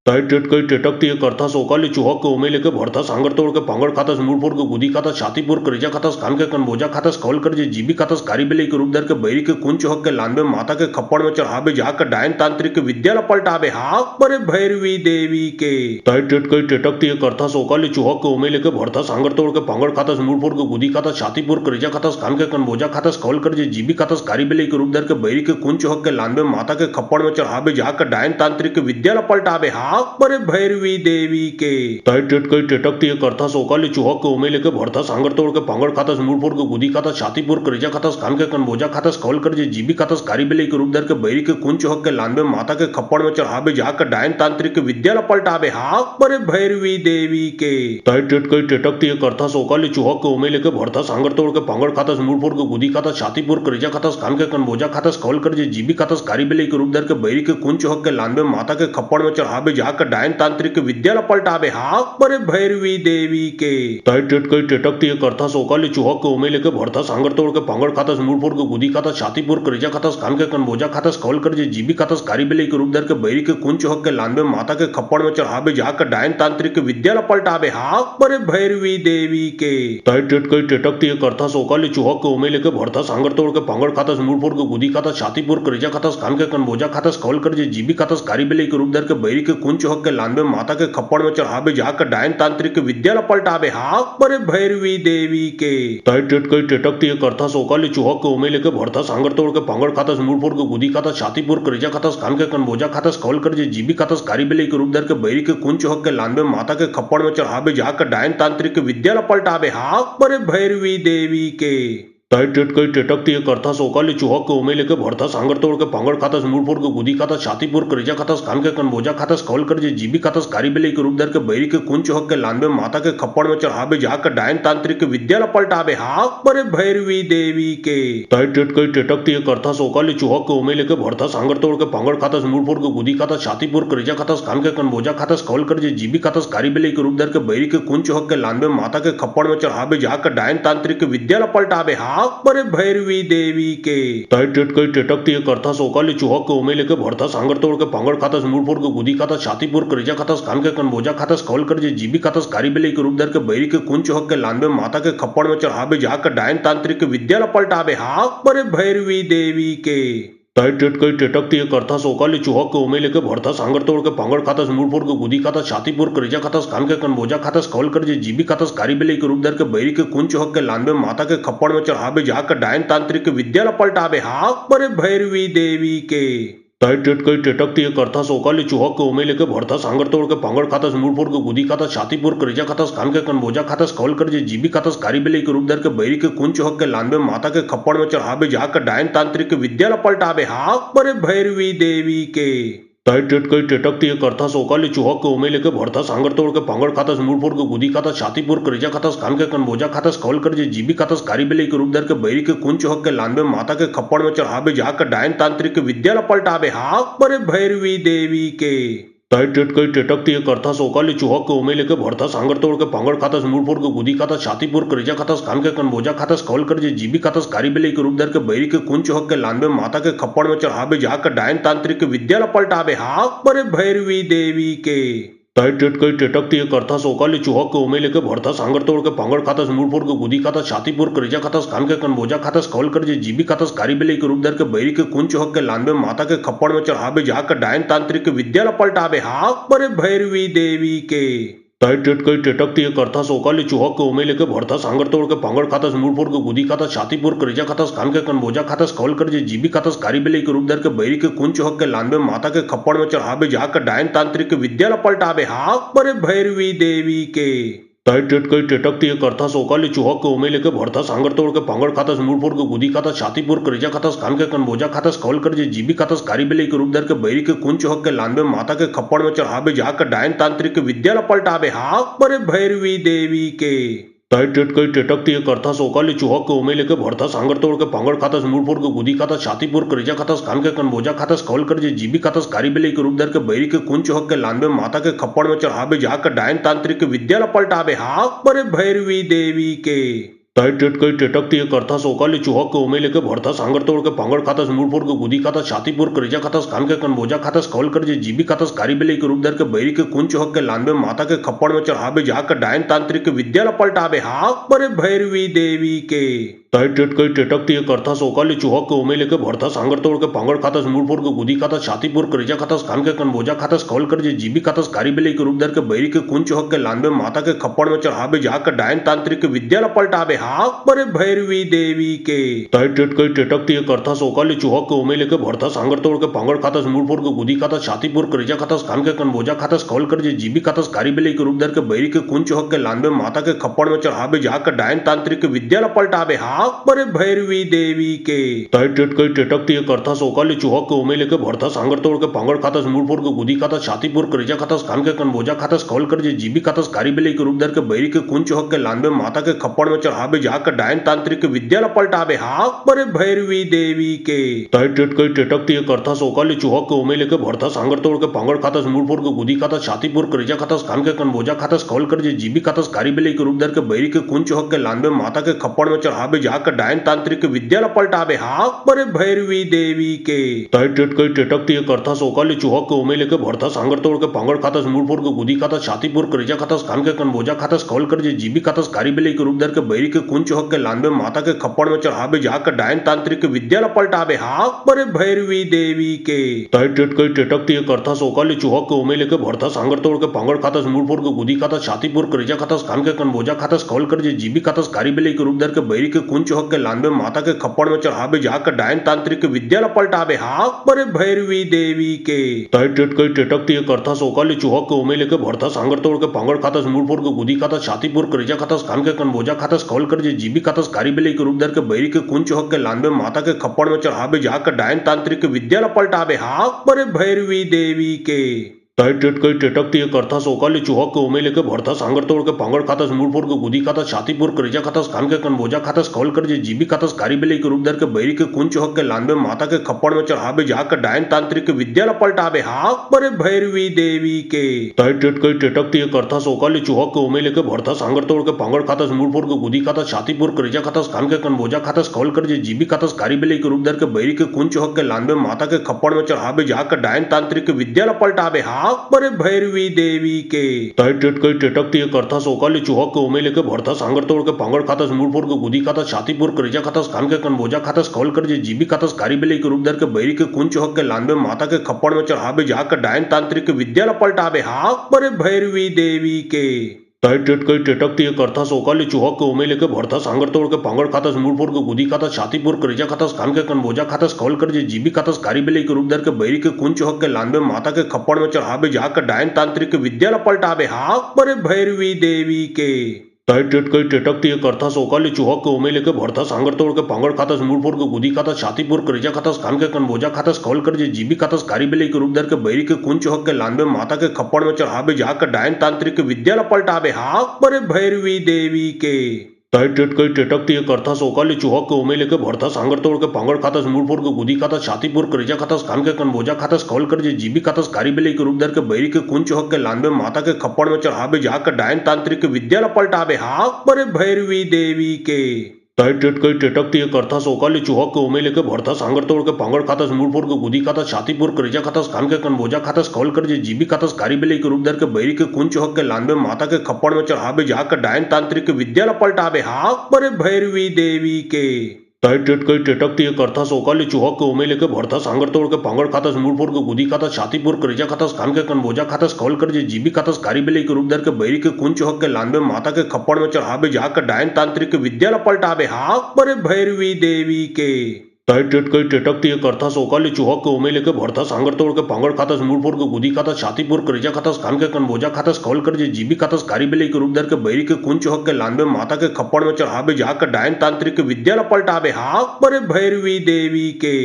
तय टेटकई टेटकती करथा सोकाली चुहक के उमेले के भरथा सांगर तोड़ के पांगड़ खातस मूलपुर के गुदी खातस छातीपुर करेजा खातस कान के कनबोजा खातस कौल कर जे जीबी खातस कारी बेले के रूप धर के बैरी के कुंच होक के लानबे माता के खप्पड़ में चढ़ाबे जाकर डायन तांत्रिक विद्या पलटाबे हाक परे भैरवी देवी के तय टेटकई टेटकती करथा सोकाली चुहक के उमेले के भरथा सांगर तोड़ के पांगड़ खातस मूलपुर के गुदी खातस छातीपुर करेजा खातस कान के कनबोजा खातस कौल कर जे जीबी खातस कारी बेले के रूप धर के बैरी के कुंच होक के लानबे माता के खप्पड़ में चढ़ाबे जाकर डायन तांत्रिक विद्या पलटाबे हाक परे भैरवी देवी के तय टेटकई टेटकती करथा सोकाली चुहक के उमेले के भरथा सांगर तोड़ के पांगड़ खातस मूलपुर के गुदी खातस छातीपुर करेजा खातस कान के कनबोजा खातस कौल कर जे जीबी खातस कारी बेले के रूप धर के बैरी के कुंच होक के लानबे माता के खप्पड़ में चढ़ाबे जाकर डायन तांत्रिक विद्या पलटाबे हाक परे भैरवी देवी के तय टेटकई टेटकती करथा सोकाली चुहक के उमेले के भरथा सांगर तोड़ के पांगड़ खातस मूलपुर के गुदी खातस छातीपुर करेजा खातस कान के कनबोजा खातस कौल कर जे जीबी खातस कारी बेले के रूप धर के बैरी के कुंच होक के लानबे माता के खप्पड़ में चढ़ाबे जाकर डायन तांत्रिक विद्या पलटाबे हाक परे भैरवी देवी के तय टेटकई टेटकती करथा सोकाली चुहक के उमेले के भरथा सांगर तोड़ के पांगड़ खातस मूलपुर के गुदी खातस छातीपुर करेजा खातस कान के कनबोजा खातस कौल कर जे जीबी खातस कारी बेले के रूप धर के बैरी के कुंच होक के लानबे माता के खप्पड़ में चढ़ाबे जाकर डायन तांत्रिक विद्या पलटाबे हाक परे भैरवी देवी के तय टेटकई टेटकती करथा सोकाली चुहक के उमेले के भरथा सांगर तोड़ के पांगड़ खातस मूलपुर के गुदी खातस छातीपुर करेजा खातस कान के कनबोजा खातस कौल कर जे जीबी खातस कारी बेले के रूप धर के बैरी के कुंच होक के लानबे माता के खप्पड़ में चढ़ाबे जाकर डायन तांत्रिक विद्या ल पलटाबे हाक परे भैरवी देवी के तय टेटकई टेटकती करथा सोकाली चुहक के उमे लेके भरथा सांगर तोड़ के पांगड़ खातस मूलपुर के गुदी खातस छातीपुर करेजा खातस कान के कनबोजा खातस कौल कर जे जीबी खातस कारीबेली के रूप धर के बैरी के कुंच होक के लानबे माता के खप्पड़ में चढ़ाबे जाकर डायन तांत्रिक विद्या ल पलटाबे हाक परे भैरवी देवी के तय टेटकई टेटकती करथा सोकाली चुहक के उमे लेके भरथा सांगर तोड़ के पांगड़ खातस मूलपुर के गुदी खातस छातीपुर करेजा खातस कान के कनबोजा खातस कौल कर जे जीबी खातस कारीबेली के रूप धर के बैरी के कुंच होक के लानबे माता के खप्पड़ में चढ़ाबे जाकर डायन तांत्रिक विद्या ल पलटाबे हाक परे भैरवी देवी के तय टेटकई टेटकती करथा सोकाली चुहक के उमे लेके भरथा सांगर तोड़ के पांगड़ खातस मूलपुर के गुदी खातस छातीपुर करेजा खातस कान के कनबोजा खातस कौल कर जे जीबी खातस कारीबेली के रूप धर के बैरी के कुंच होक के लानबे माता के खप्पड़ में चढ़ाबे जाकर डायन तांत्रिक विद्या ल पलटाबे हाक परे भैरवी देवी के तय टेटकई टेटकती करथा सोकाली चुहक के उमे लेके भरथा सांगर तोड़ के पांगड़ खातस मूलपुर के गुदी खातस छातीपुर करेजा खातस कान के कनबोजा खातस कौल कर जे जीबी खातस कारीबेली के रूप धर के बैरी के कुंच होक के लानबे माता के खप्पड़ में चढ़ाबे जाकर डायन तांत्रिक विद्या ल पलटाबे हाक परे भैरवी देवी के तय टेटकई टेटकती करथा सोकाली चुहक के उमे लेके भरथा सांगर तोड़ के पांगड़ खातस मूलपुर के गुदी खातस छातीपुर करेजा खातस कान के कनबोजा खातस कौल कर जे जीबी खातस कारीबेली के रूप धर के बैरी के कुंच होक के लानबे माता के खप्पड़ में चढ़ाबे जाकर डायन तांत्रिक विद्या ल पलटाबे हाक परे भैरवी देवी के तय टेटकई टेटकती करथा सोकाली चुहक के उमे लेके भरथा सांगर तोड़ के पांगड़ खातस मूलपुर के गुदी खातस छातीपुर करेजा खातस कान के कनबोजा खातस कौल कर जे जीबी खातस कारीबेली के रूप धर के बैरी के कुंच होक के लानबे माता के खप्पड़ में चढ़ाबे जाकर डायन तांत्रिक विद्या ल पलटाबे हाक परे भैरवी देवी के तय टेटकई टेटकती करथा सोकाली चुहक के उमे लेके भरथा सांगर तोड़ के पांगड़ खातस मूलपुर के गुदी खातस छातीपुर करेजा खातस कान के कनबोजा खातस कौल कर जे जीबी खातस कारीबेली के रूप धर के बैरी के कुंच होक के लानबे माता के खप्पड़ में चढ़ाबे जाकर डायन तांत्रिक विद्या ल पलटाबे हाक परे भैरवी देवी के तय टेटकई टेटकती करथा सोकाली चुहक के उमे लेके भरथा सांगर तोड़ के पांगड़ खातस मूलपुर के गुदी खातस छातीपुर करेजा खातस कान के कनबोजा खातस कौल कर जे जीबी खातस कारीबेली के रूप धर के बैरी के कुंच होक के लानबे माता के खप्पड़ में चढ़ाबे जाकर डायन तांत्रिक विद्या ल पलटाबे हाक परे भैरवी देवी के तय टेटकई टेटकती करथा सोकाली चुहक के उमे लेके भरथा सांगर तोड़ के पांगड़ खातस मूलपुर के गुदी खातस छातीपुर करेजा खातस कान के कनबोजा खातस कौल कर जे जीबी खातस कारीबेली के रूप धर के बैरी के कुंच होक के लानबे माता के खप्पड़ में चढ़ाबे जाकर डायन तांत्रिक विद्या ल पलटाबे हाक परे भैरवी देवी के तय टेटकई टेटकती करथा सोकाली चुहक के उमे लेके भरथा सांगर तोड़ के पांगड़ खातस मूलपुर के गुदी खातस छातीपुर करेजा खातस कान के कनबोजा खातस कौल कर जे जीबी खातस कारीबेली के रूप धर के बैरी के कुंच होक के लानबे माता के खप्पड़ में चढ़ाबे जाकर डायन तांत्रिक विद्या ल पलटाबे हाक परे भैरवी देवी के तय टेटकई टेटकती करथा सोकाली चुहक के उमे लेके भरथा सांगर तोड़ के पांगड़ खातस मूलपुर के गुदी खातस छातीपुर करेजा खातस कान के कनबोजा खातस कौल कर जे जीबी खातस कारीबेली के रूप धर के बैरी के कुंच होक के लानबे माता के खप्पड़ में चढ़ाबे जाकर डायन तांत्रिक विद्या ल पलटाबे हाक परे भैरवी देवी के तय टेटकई टेटकती करथा सोकाली चुहक के उमे लेके भरथा सांगर तोड़ के पांगड़ खातस मूलपुर के गुदी खातस छातीपुर करेजा खातस कान के कनबोजा खातस कौल कर जे जीबी खातस कारीबेली के रूप धर के बैरी के कुंच होक के लानबे माता के खप्पड़ में चढ़ाबे जाकर डायन तांत्रिक विद्या ल पलटाबे हाक परे भैरवी देवी के तय टेटकई टेटकती करथा सोकाली चुहक के उमे लेके भरथा सांगर तोड़ के पांगड़ खातस मूलपुर के गुदी खातस छातीपुर करेजा खातस कान के कनबोजा खातस कौल कर जे जीबी खातस कारीबेली के रूप धर के बैरी के कुंच होक के लानबे माता के खप्पड़ में चढ़ाबे जाकर डायन तांत्रिक विद्या ल पलटाबे हाक परे भैरवी देवी के तय टेटकई टेटकती करथा सोकाली चुहक के उमे लेके भरथा सांगर तोड़ के पांगड़ खातस मूलपुर के गुदी खातस छातीपुर करेजा खातस कान के कनबोजा खातस कौल कर जे जीबी खातस कारीबेली के रूप धर के बैरी के कुंच होक के लानबे माता के खप्पड़ में चढ़ाबे जाकर डायन तांत्रिक विद्या ल पलटाबे हाक परे भैरवी देवी के तय टेटकई टेटकती करथा सोकाली चुहक के उमे लेके भरथा सांगर तोड़ के पांगड़ खातस मूलपुर के गुदी खातस छातीपुर करेजा खातस कान के कनबोजा खातस कौल कर जे जीबी खातस कारीबेली के रूप धर के बैरी के कुंच होक के लानबे माता के खप्पड़ में चढ़ाबे जाकर डायन तांत्रिक विद्या ल पलटाबे हाक परे भैरवी देवी के तय टेटकई टेटकती करथा सोकाली चुहक के उमे लेके भरथा सांगर तोड़ के पांगड़ खातस मूलपुर के गुदी खातस छातीपुर करेजा खातस कान के कनबोजा खातस कौल कर जे जीबी खातस कारीबेली के रूप धर के बैरी के कुंच होक के लानबे माता के खप्पड़ में चढ़ाबे जाकर डायन तांत्रिक विद्या ल पलटाबे हाक परे भैरवी देवी के तय टेटकई टेटकती करथा सोकाली चुहक के उमे लेके भरथा सांगर तोड़ के पांगड़ खातस मूलपुर के गुदी खातस छातीपुर करेजा खातस कान के कनबोजा खातस कौल कर जे जीबी खातस कारीबेली के रूप धर के बैरी के कुंच होक के लानबे माता के खप्पड़ में चढ़ाबे जाकर डायन तांत्रिक विद्या ल पलटाबे हाक परे भैरवी देवी के तय टेटकई टेटकती करथा सोकाली चुहक के उमे लेके भरथा सांगर तोड़ के पांगड़ खातस मूलपुर के गुदी खातस छातीपुर करेजा खातस कान के कनबोजा खातस कौल कर जे जीबी खातस कारीबेली के रूप धर के बैरी के के कुंच हक के लानबे माता के खप्पड़ में चढ़ाबे जाकर डायन तांत्रिक के विद्या ल पलटाबे हाक परे भैरवी देवी के तय टेट कई टेटकती एक अर्था सोकाली चुहक के उमे लेके भरथा सांगर तोड़ के पांगड़ खातस मूलपुर के गुदी खातस छातीपुर करेजा खातस कान के कनबोजा खातस कौल कर जे जीबी खातस कारी बेले के रूप धर के बैरी के कुंच हक के लानबे माता के खप्पड़ में चढ़ाबे जाकर डायन तांत्रिक के विद्या ल पलटाबे हाक परे भैरवी देवी के तय टेट कई टेटकती एक अर्था सोकाली चुहक के उमे लेके भरथा सांगर तोड़ के पांगड़ खातस मूलपुर के गुदी खातस छातीपुर करेजा खातस कान के कनबोजा खातस कौल कर जे जीबी खातस कारी बेले के रूप धर के बैरी के कुंच हक के लानबे माता के खप्पड़ में चढ़ाबे जाकर डायन तांत्रिक के विद्या ल पलटाबे हाक परे भैरवी देवी के तय टेट कई टेटकती एक अर्था सोकाली चुहक के उमे लेके भरथा सांगर तोड़ के पांगड़ खातस मूलपुर के गुदी खातस छातीपुर करेजा खातस कान के कनबोजा खातस कौल कर जे जीबी खातस कारी बेले के रूप धर के बैरी के कुंच हक के लानबे माता के खप्पड़ में चढ़ाबे जाकर डायन तांत्रिक के विद्या ल पलटाबे हाक परे भैरवी देवी के तय टेट कई टेटकती एक अर्था सोकाली चुहक के उमे लेके भरथा सांगर तोड़ के पांगड़ खातस मूलपुर के गुदी खातस छातीपुर करेजा खातस कान के कनबोजा खातस कौल कर जे जीबी खातस कारी बेले के रूप धर के बैरी के कुंच हक के लानबे माता के खप्पड़ में चढ़ाबे जाकर डायन तांत्रिक के विद्या ल पलटाबे हाक परे भैरवी देवी के तय टेट कई टेटकती एक अर्था सोकाली चुहक के उमे लेके भरथा सांगर तोड़ के पांगड़ खातस मूलपुर के गुदी खातस छातीपुर करेजा खातस कान के कनबोजा खातस कौल कर जे जीबी खातस कारी बेले के रूप धर के बैरी के कुंच हक के लानबे माता के खप्पड़ में चढ़ाबे जाकर डायन तांत्रिक के विद्या ल पलटाबे हाक परे भैरवी देवी के तय टेट कई टेटकती एक अर्था सोकाली चुहक के उमे लेके भरथा सांगर तोड़ के पांगड़ खातस मूलपुर के गुदी खातस छातीपुर करेजा खातस कान के कनबोजा खातस कौल कर जे जीबी खातस कारी बेले के रूप धर के बैरी के कुंच हक के लानबे माता के खप्पड़ में चढ़ाबे जाकर डायन तांत्रिक के विद्या ल पलटाबे हाक परे भैरवी देवी के तय टेट कई टेटकती एक अर्था सोकाली चुहक के उमे लेके भरथा सांगर तोड़ के पांगड़ खातस मूलपुर के गुदी खातस छातीपुर करेजा खातस कान के कनबोजा खातस कौल कर जे जीबी खातस कारी बेले के रूप धर के बैरी के कुंच हक के लानबे माता के खप्पड़ में चढ़ाबे जाकर डायन तांत्रिक के विद्या ल पलटाबे हाक परे भैरवी देवी के तय टेट कई टेटकती एक अर्था सोकाली चुहक के उमे लेके भरथा सांगर तोड़ के पांगड़ खातस मूलपुर के गुदी खातस छातीपुर करेजा खातस कान के कनबोजा खातस कौल कर जे जीबी खातस कारी बेले के रूप धर के बैरी के कुंच हक के लानबे माता के खप्पड़ में चढ़ाबे जाकर डायन तांत्रिक के विद्या ल पलटाबे हाक परे भैरवी देवी के तय टेट कई टेटकती एक अर्था सोकाली चुहक के उमे लेके भरथा सांगर तोड़ के पांगड़ खातस मूलपुर के गुदी खातस छातीपुर करेजा खातस कान के कनबोजा खातस कौल कर जे जीबी खातस कारी बेले के रूप धर के बैरी के कुंच हक के लानबे माता के खप्पड़ में चढ़ाबे जाकर डायन तांत्रिक के विद्या ल पलटाबे हाक परे भैरवी देवी के तय टेट कई टेटकती एक अर्था सोकाली चुहक के उमे लेके भरथा सांगर तोड़ के पांगड़ खातस मूलपुर के गुदी खातस छातीपुर करेजा खातस कान के कनबोजा खातस कौल कर जे जीबी खातस कारी बेले के रूप धर के बैरी के कुंच हक के लानबे माता के खप्पड़ में चढ़ाबे जाकर डायन तांत्रिक के विद्या ल पलटाबे हाक परे भैरवी देवी के तय टेट कई टेटकती एक अर्था सोकाली चुहक के उमे लेके भरथा सांगर तोड़ के पांगड़ खातस मूलपुर के गुदी खातस छातीपुर करेजा खातस कान के कनबोजा खातस कौल कर जे जीबी खातस कारी बेले के रूप धर के बैरी के कुंच हक के लानबे माता के खप्पड़ में चढ़ाबे जाकर डायन तांत्रिक के विद्या ल पलटाबे हाक परे भैरवी देवी के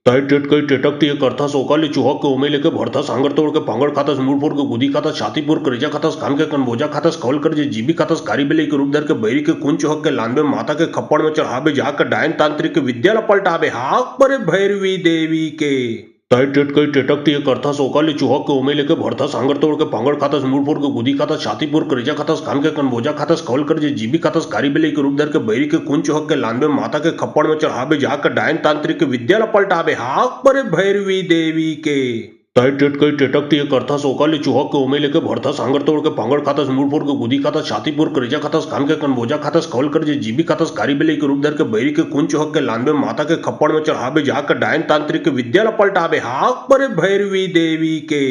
तय टेट कई टेटकती एक अर्था सोकाली चुहक के उमे लेके भरथा सांगर तोड़ के पांगड़ खातस मूलपुर के गुदी खातस छातीपुर करेजा खातस कान के कनबोजा खातस कौल कर जे जीबी खातस कारी बेले के रूप धर के बैरी के कुंच हक के लानबे माता के खप्पड़ में चढ़ाबे जाकर डायन तांत्रिक के विद्या ल पलटाबे हाक परे भैरवी देवी के तय टेट कई टेटकती एक अर्था सोकाली चुहक के उमे लेके भरथा सांगर तोड़ के पांगड़ खातस मूलपुर के गुदी खातस छातीपुर करेजा खातस कान के कनबोजा खातस कौल कर जे जीबी खातस कारी बेले के रूप धर के बैरी के कुंच हक के लानबे माता के खप्पड़ में चढ़ाबे जाकर डायन तांत्रिक के विद्या ल पलटाबे हाक परे भैरवी देवी के तय टेट कई टेटकती एक अर्था सोकाली चुहक के उमे लेके भरथा सांगर तोड़ के पांगड़ खातस मूलपुर के गुदी खातस छातीपुर करेजा खातस कान के कनबोजा खातस कौल कर जे जीबी खातस कारी बेले के रूप धर के बैरी के कुंच हक के लानबे माता के खप्पड़ में चढ़ाबे जाकर डायन तांत्रिक के विद्या ल पलटाबे हाक परे भैरवी देवी के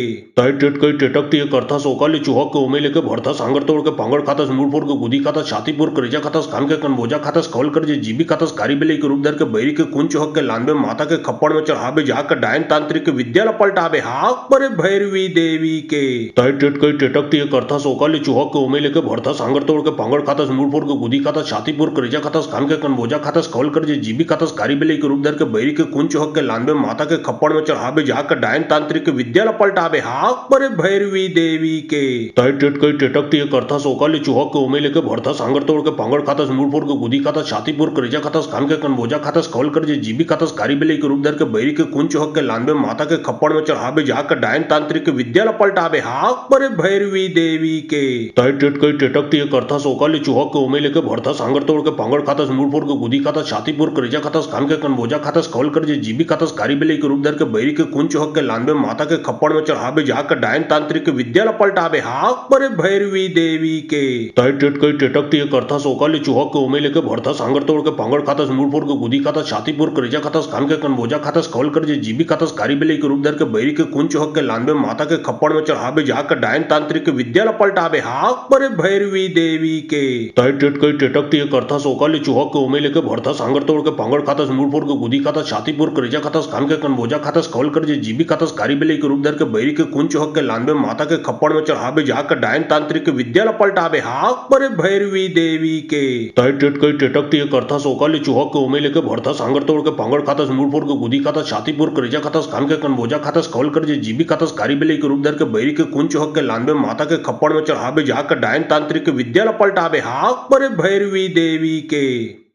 तय टेट कई टेटकती एक अर्था सोकाली चुहक के उमे लेके भरथा सांगर तोड़ के पांगड़ खातस मूलपुर के गुदी खातस छातीपुर करेजा खातस कान के कनबोजा खातस कौल कर जे जीबी खातस कारी बेले के रूप धर के बैरी के कुंच हक के लानबे माता के खप्पड़ में चढ़ाबे जाकर डायन तांत्रिक के विद्या ल पलटाबे हाक परे भैरवी देवी के तय टेट कई टेटकती एक अर्था सोकाली चुहक के उमे लेके भरथा सांगर तोड़ के पांगड़ खातस मूलपुर के गुदी खातस छातीपुर करेजा खातस कान के कनबोजा खातस कौल कर जे जीबी खातस कारी बेले के रूप धर के बैरी के कुंच हक के लानबे माता के खप्पड़ में चढ़ाबे जाकर डायन तांत्रिक के विद्या ल पलटाबे हाक परे भैरवी देवी के तय टेट कई टेटकती एक अर्था सोकाली चुहक के उमे लेके भरथा सांगर तोड़ के पांगड़ खातस मूलपुर के गुदी खातस छातीपुर करेजा खातस कान के कनबोजा खातस कौल कर जे जीबी खातस कारी बेले के रूप धर के बैरी के कुंच हक के लानबे माता के खप्पड़ में चढ़ाबे चढ़ावे जाकर डायन तांत्रिक विद्या पलटावे हाक मरे भैरवी देवी के तय टिटकई टिटकती करथा सोकाली चुहक के उमे लेके भरथा सांगर तोड़ के पांगड़ खातस मूलपुर के गुदी खातस छातीपुर करेजा खातस कान के कनबोजा खातस कौल कर जे जीबी खातस कारी बिले के रूप धर के बैरी के कुंच चुहक के लानबे माता के खप्पड़ में चढ़ावे जाकर डायन तांत्रिक विद्या पलटावे हाक मरे भैरवी देवी के तय टिटकई टिटकती करथा सोकाली चुहक के उमे लेके भरथा सांगर तोड़ के पांगड़ खातस मूलपुर के गुदी खातस छातीपुर करेजा खातस कान के कनबोजा खातस कौल कर जे जीबी खातस कारी बिले के रूप धर के बैरी के कुंच चुहक के लानबे माता के खप्पड़ में चढ़ावे जाकर डायन तांत्रिक विद्या पलटावे हाक मरे भैरवी देवी के तय टिटकई टिटकती करथा सोकाली चुहक के उमे लेके भरथा सांगर तोड़ के पांगड़ खातस मूलपुर के गुदी खातस छातीपुर करेजा खातस कान के कनबोजा खातस कौल कर जे जीबी खातस कारी बिले के रूप धर के बैरी के कुंच चुहक के लानबे माता के खप्पड़ में चढ़ावे जाकर डायन तांत्रिक विद्या पलटावे हाक मरे भैरवी देवी के तय टिटकई टिटकती करथा सोकाली चुहक के उमे लेके भरथा सांगर तोड़ के पांगड़ खातस मूलपुर के गुदी खातस छातीपुर करेजा खातस कान के कनबोजा खातस कौल कर जे जीबी खातस कारी बिले के रूप धर के बैरी के कुंच चुहक के लानबे माता के खप्पड़ में चढ़ावे जाकर डायन तांत्रिक विद्या पलटावे हाक मरे भैरवी देवी के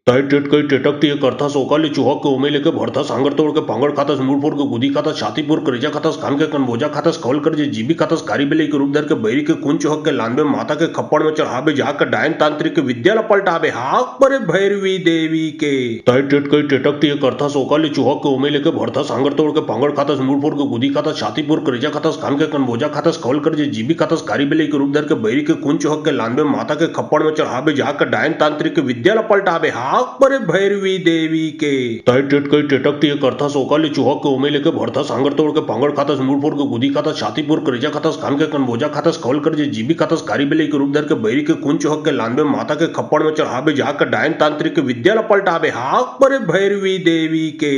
तय टिटकई टिटकती करथा सोकाली चुहक के उमे लेके भरथा सांगर तोड़ के पांगड़ खातस मूलपुर के गुदी खातस छातीपुर करेजा खातस कान के कनबोजा खातस कौल कर जे जीबी खातस कारी बिले के रूप धर के बैरी के कुंच चुहक के लानबे माता के खप्पड़ में चढ़ावे जाकर डायन तांत्रिक विद्या पलटावे हाक मरे भैरवी देवी के तय टिटकई टिटकती करथा सोकाली चुहक के उमे लेके भरथा सांगर तोड़ के पांगड़ खातस मूलपुर के गुदी खातस छातीपुर करेजा खातस कान के कनबोजा खातस कौल कर जे जीबी खातस कारी बिले के रूप धर के बैरी के कुंच चुहक के लानबे माता के खप्पड़ में चढ़ावे जाकर डायन तांत्रिक विद्या पलटावे हाक मरे भैरवी देवी के तय टिटकई टिटकती करथा सोकाली चुहक के उमे लेके भरथा सांगर तोड़ के पांगड़ खातस मूलपुर के गुदी खातस छातीपुर करेजा खातस कान के कनबोजा खातस कौल कर जे जीबी खातस कारी बिले के रूप धर के बैरी के कुंच चुहक के लानबे माता के खप्पड़ में चढ़ावे जाकर डायन तांत्रिक विद्या पलटावे हाक मरे भैरवी देवी के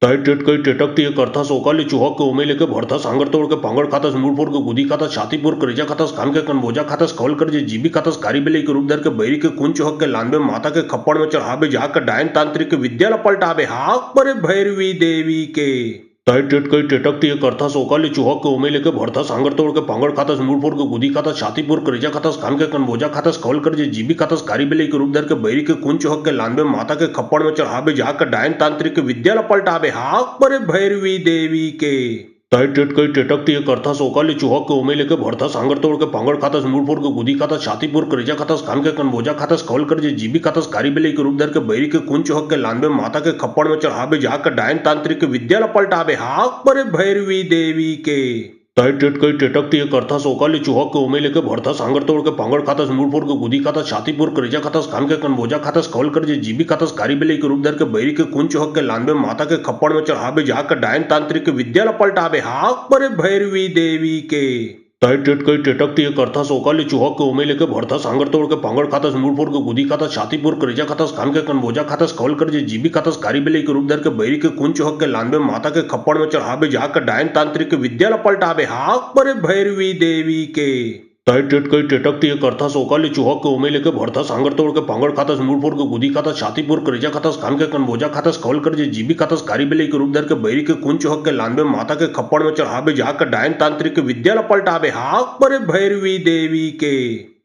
तय टिटकई टिटकती करथा सोकाली चुहक के उमे लेके भरथा सांगर तोड़ के पांगड़ खातस मूलपुर के गुदी खातस छातीपुर करेजा खातस कान के कनबोजा खातस कौल कर जे जीबी खातस कारी बिले के रूप धर के बैरी के कुंच चुहक के लानबे माता के खप्पड़ में चढ़ावे जाकर डायन तांत्रिक विद्या पलटावे हाक मरे भैरवी देवी के तय टिटकई टिटकती करथा सोकाली चुहक के उमे लेके भरथा सांगर तोड़ के पांगड़ खातस मूलपुर के गुदी खातस छातीपुर करेजा खातस कान के कनबोजा खातस कौल कर जे जीबी खातस कारी बिले के रूप धर के बैरी के कुंच चुहक के लानबे माता के खप्पड़ में चढ़ावे जाकर डायन तांत्रिक विद्या पलटावे हाक मरे भैरवी देवी के तय टिटकई टिटकती करथा सोकाली चुहक के उमे लेके भरथा सांगर तोड़ के पांगड़ खातस मूलपुर के गुदी खातस छातीपुर करेजा खातस कान के कनबोजा खातस कौल कर जे जीबी खातस कारी बिले के रूप धर के बैरी के कुंच चुहक के लानबे माता के खप्पड़ में चढ़ावे जाकर डायन तांत्रिक विद्या पलटावे हाक मरे भैरवी देवी के तय टिटकई टिटकती करथा सोकाली चुहक के उमे लेके भरथा सांगर तोड़ के पांगड़ खातस मूलपुर के गुदी खातस छातीपुर करेजा खातस कान के कनबोजा खातस कौल कर जे जीबी खातस कारी बिले के रूप धर के बैरी के कुंच चुहक के लानबे माता के खप्पड़ में चढ़ावे जाकर डायन तांत्रिक विद्या पलटावे हाक मरे भैरवी देवी के तय टिटकई टिटकती करथा सोकाली चुहक के उमे लेके भरथा सांगर तोड़ के पांगड़ खातस मूलपुर के गुदी खातस छातीपुर करेजा खातस कान के कनबोजा खातस कौल कर जे जीबी खातस कारी बिले के रूप धर के बैरी के कुंच चुहक के लानबे माता के खप्पड़ में चढ़ावे जाकर डायन तांत्रिक विद्या पलटावे हाक मरे भैरवी देवी के तय टिटकई टिटकती करथा सोकाली चुहक के उमे लेके भरथा सांगर तोड़ के पांगड़ खातस मूलपुर के गुदी खातस छातीपुर करेजा खातस कान के कनबोजा खातस कौल कर जे जीबी खातस कारी बिले के रूप धर के बैरी के कुंच चुहक के लानबे माता के खप्पड़ में चढ़ावे जाकर डायन तांत्रिक विद्या पलटावे हाक मरे भैरवी देवी के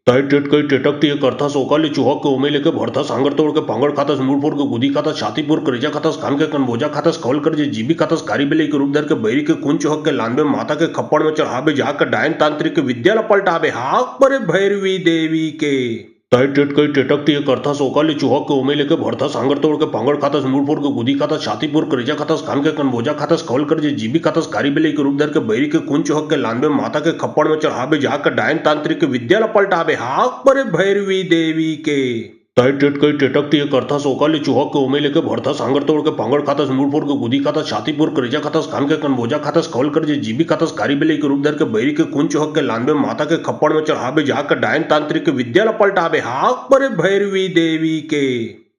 तय टिटकई टिटकती करथा सोकाली चुहक के उमे लेके भरथा सांगर तोड़ के पांगड़ खातस मूलपुर के गुदी खातस छातीपुर करेजा खातस कान के कनबोजा खातस कौल कर जे जीबी खातस कारी बिले के रूप धर के बैरी के कुंच चुहक के लानबे माता के खप्पड़ में चढ़ावे जाकर डायन तांत्रिक विद्या पलटावे हाक मरे भैरवी देवी के तय टिटकई टिटकती करथा सोकाली चुहक के उमे लेके भरथा सांगर तोड़ के पांगड़ खातस मूलपुर के गुदी खातस छातीपुर करेजा खातस कान के कनबोजा खातस कौल कर जे जीबी खातस कारी बिले के रूप धर के बैरी के कुंच चुहक के लानबे माता के खप्पड़ में चढ़ावे जाकर डायन तांत्रिक विद्या पलटावे हाक मरे भैरवी देवी के तय टिटकई टिटकती करथा सोकाली चुहक के उमे लेके भरथा सांगर तोड़ के पांगड़ खातस मूलपुर के गुदी खातस छातीपुर करेजा खातस कान के कनबोजा खातस कौल कर जे जीबी खातस कारी बिले के रूप धर के बैरी के कुंच चुहक के लानबे माता के खप्पड़ में चढ़ावे जाकर डायन तांत्रिक विद्या पलटावे हाक मरे भैरवी देवी के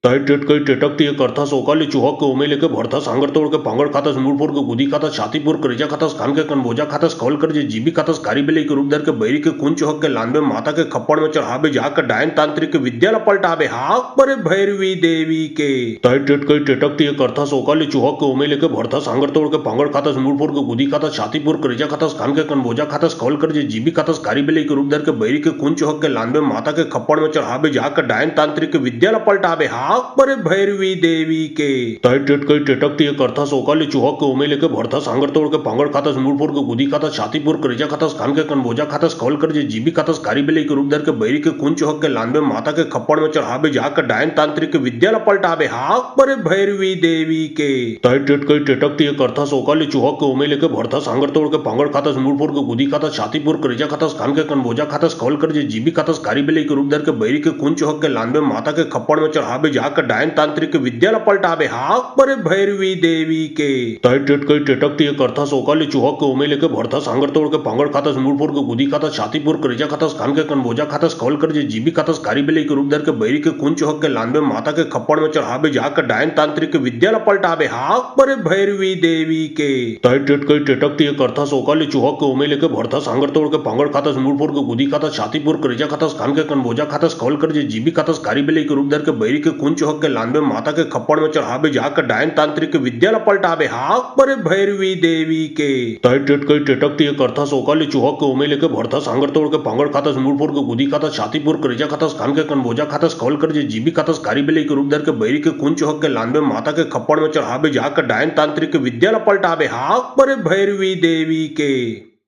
तय टिटकई टिटकती करथा सोकाली चुहक के उमे लेके भरथा सांगर तोड़ के पांगड़ खातस मूलपुर के गुदी खातस छातीपुर करेजा खातस कान के कनबोजा खातस कौल कर जे जीबी खातस कारी बिले के रूप धर के बैरी के कुंच चुहक के लानबे माता के खप्पड़ में चढ़ावे जाकर डायन तांत्रिक विद्या पलटावे हाक मरे भैरवी देवी के तय टिटकई टिटकती करथा सोकाली चुहक के उमे लेके भरथा सांगर तोड़ के पांगड़ खातस मूलपुर के गुदी खातस छातीपुर करेजा खातस कान के कनबोजा खातस कौल कर जे जीबी खातस कारी बिले के रूप धर के बैरी के कुंच चुहक के लानबे माता के खप्पड़ में चढ़ावे जाकर डायन तांत्रिक विद्या पलटावे हाक हाक परे भैरवी देवी के तय टेटकई टेटकती करथा सोकाली चुहक के उमे लेके भरथा सांगर तोड़ के पांगड़ खातस मूलपुर के गुदी खातस छातीपुर करेजा खातस कान के कनबोजा खातस कौल कर जे जीबी खातस कारी बेले के रूप दर के बैरी के कुंज चुहक के लानबे माता के खप्पड़ में चढ़ाबे जाकर डायन तांत्रिक विद्या पलटाबे हाक परे भैरवी देवी के तय टेटकई टेटकती करथा सोकाली चुहक के उमे लेके भरथा सांगर तोड़ के पांगड़ खातस मूलपुर के गुदी खातस छातीपुर करेजा खातस कान के कनबोजा खातस कौल कर जे जीबी खातस कारी बेले के रूप दर के बैरी के कुंज चुहक के लानबे माता के खप्पड़ में चढ़ाबे जाकर डायन तांत्रिक विद्या पलटाबे हाक परे भैरवी देवी के तय टेटकई टेटकती करथा सोकाली चुहक के उमे लेके भरथा सांगर तोड़ के पांगड़ खातस मूलपुर के गुदी खातस छातीपुर करेजा खातस कान के कनबोजा खातस कौल कर जे जीबी खातस कारी बेले के रूप दर के बैरी के कुंज चुहक के लानबे माता के खप्पड़ में चढ़ाबे जाकर डायन तांत्रिक विद्या पलटाबे हाक परे भैरवी देवी के तय टेटकई टेटकती करथा सोकाली चुहक के उमे लेके भरथा सांगर तोड़ के पांगड़ खातस मूलपुर के गुदी खातस छातीपुर करेजा खातस कान के कनबोजा खातस कौल कर जे जीबी खातस कारी बेले के रूप दर के बैरी के कुंज चुहक के लानबे माता के खप्पड़ में चढ़ाबे जाकर डायन तांत्रिक विद्या पलटाबे हाक परे भैरवी देवी के तय टेटकई टेटकती करथा सोकाली चुहक के उमे लेके भरथा सांगर तोड़ के पांगड़ खातस मूलपुर के गुदी खातस छातीपुर करेजा खातस कान के कनबोजा खातस कौल कर जे जीबी खातस कारी बेले के रूप दर के बैरी के कुंज चुहक के लानबे माता के खप्पड़ में चढ़ाबे जाकर डायन तांत्रिक विद्या पलटाबे हाक परे भैरवी देवी के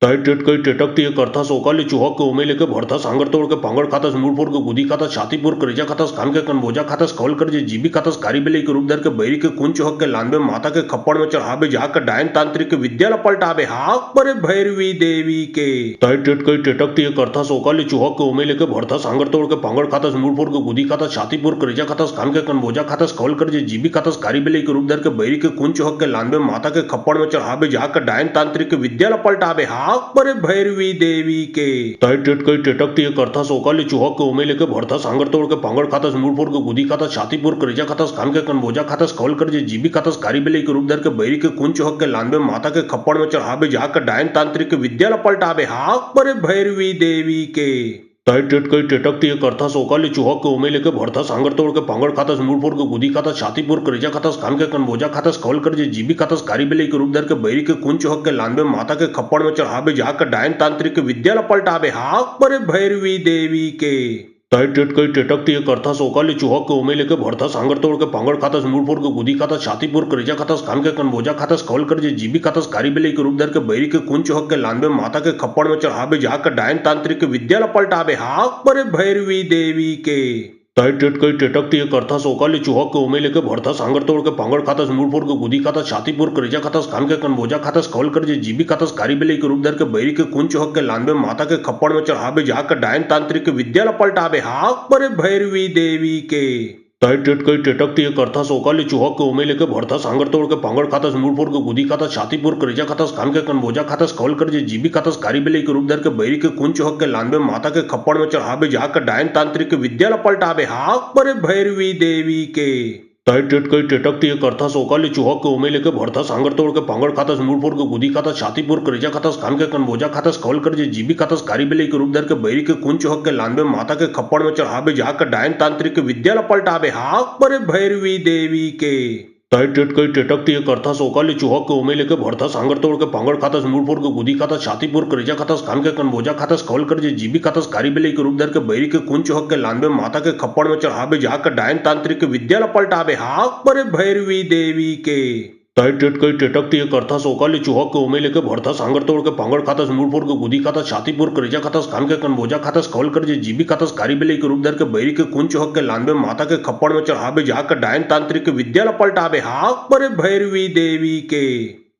तय टेटकई टेटकती करथा सोकाली चुहक के उमे लेके भरथा सांगर तोड़ के पांगड़ खातस मूलपुर के गुदी खातस छातीपुर करेजा खातस कान के कनबोजा खातस कौल कर जे जीबी खातस कारी बेले के रूप दर के बैरी के कुंज चुहक के लानबे माता के खप्पड़ में चढ़ाबे जाकर डायन तांत्रिक विद्या पलटाबे हाक परे भैरवी देवी के तय टेटकई टेटकती करथा सोकाली चुहक के उमे लेके भरथा सांगर तोड़ के पांगड़ खातस मूलपुर के गुदी खातस छातीपुर करेजा खातस कान के कनबोजा खातस कौल कर जे जीबी खातस कारी बेले के रूप दर के बैरी के कुंज चुहक के लानबे माता के खप्पड़ में चढ़ाबे जाकर डायन तांत्रिक विद्या पलटाबे हाक परे भैरवी देवी के तय टेटकई टेटकती करथा सोकाली चुहक के उमे लेके भरथा सांगर तोड़ के पांगड़ खातस मूलपुर के गुदी खातस छातीपुर करेजा खातस कान के कनबोजा खातस कौल कर जे जीबी खातस कारी बेले के रूप दर के बैरी के कुंज चुहक के लानबे माता के खप्पड़ में चढ़ाबे जाकर डायन तांत्रिक विद्या पलटाबे हाक परे भैरवी देवी के तय टेटकई टेटकती करथा सोकाली चुहक के उमे लेके भरथा सांगर तोड़ के पांगड़ खातस मूलपुर के गुदी खातस छातीपुर करेजा खातस कान के कनबोजा खातस कौल कर जे जीबी खातस कारी बेले के रूप दर के बैरी के कुंज चुहक के लानबे माता के खप्पड़ में चढ़ाबे जाकर डायन तांत्रिक विद्या पलटाबे हाक परे भैरवी देवी के तय टेटकई टेटकती करथा सोकाली चुहक के उमे लेके भरथा सांगर तोड़ के पांगड़ खातस मूलपुर के गुदी खातस छातीपुर करेजा खातस कान के कनबोजा खातस कौल कर जे जीबी खातस कारी बेले के रूप दर के बैरी के कुंज चुहक के लानबे माता के खप्पड़ में चढ़ाबे जाकर डायन तांत्रिक विद्या पलटाबे हाक परे भैरवी देवी के तय टेटकई टेटकती करथा सोकाली चुहक के उमे लेके भरथा सांगर तोड़ के पांगड़ खातस मूलपुर के गुदी खातस छातीपुर करेजा खातस कान के कनबोजा खातस कौल कर जे जीबी खातस कारी बेले के रूप दर के बैरी के कुंज चुहक के लानबे माता के खप्पड़ में चढ़ाबे जाकर डायन तांत्रिक विद्या पलटाबे हाक परे भैरवी देवी के तय टेटकई टेटकती करथा सोकाली चुहक के उमे लेके भरथा सांगर तोड़ के पांगड़ खातस मूलपुर के गुदी खातस छातीपुर करेजा खातस कान के कनबोजा खातस कौल कर जे जीबी खातस कारी बेले के रूप दर के बैरी के कुंज चुहक के लानबे माता के खप्पड़ में चढ़ाबे जाकर डायन तांत्रिक विद्या पलटाबे हाक परे भैरवी देवी के तय टेटकई टेटकती करथा सोकाली चुहक के उमे लेके भरथा सांगर तोड़ के पांगड़ खातस मूलपुर के गुदी खातस छातीपुर करेजा खातस कान के कनबोजा खातस कौल कर जे जीबी खातस कारी बेले के रूप दर के बैरी के कुंज चुहक के लानबे माता के खप्पड़ में चढ़ाबे जाकर डायन तांत्रिक विद्या पलटाबे हाक परे भैरवी देवी के तय टेटकई टेटकती करथा सोकाली चुहक के उमे लेके भरथा सांगर तोड़ के पांगड़ खातस मूलपुर के गुदी खातस छातीपुर करेजा खातस कान के कनबोजा खातस कौल कर जे जीबी खातस कारी बेले के रूप दर के बैरी के कुंज चुहक के लानबे माता के खप्पड़ में चढ़ाबे जाकर डायन तांत्रिक विद्या पलटाबे हाक परे भैरवी देवी के तय टेटकई टेटकती करथा सोकाली चुहक के उमे लेके भरथा सांगर तोड़ के पांगड़ खातस मूलपुर के गुदी खातस छातीपुर करेजा खातस कान के कनबोजा खातस कौल कर जे जीबी खातस कारी बेले के रूप दर के बैरी के कुंज चुहक के लानबे माता के खप्पड़ में चढ़ाबे जाकर डायन तांत्रिक विद्या पलटाबे हाक परे भैरवी देवी के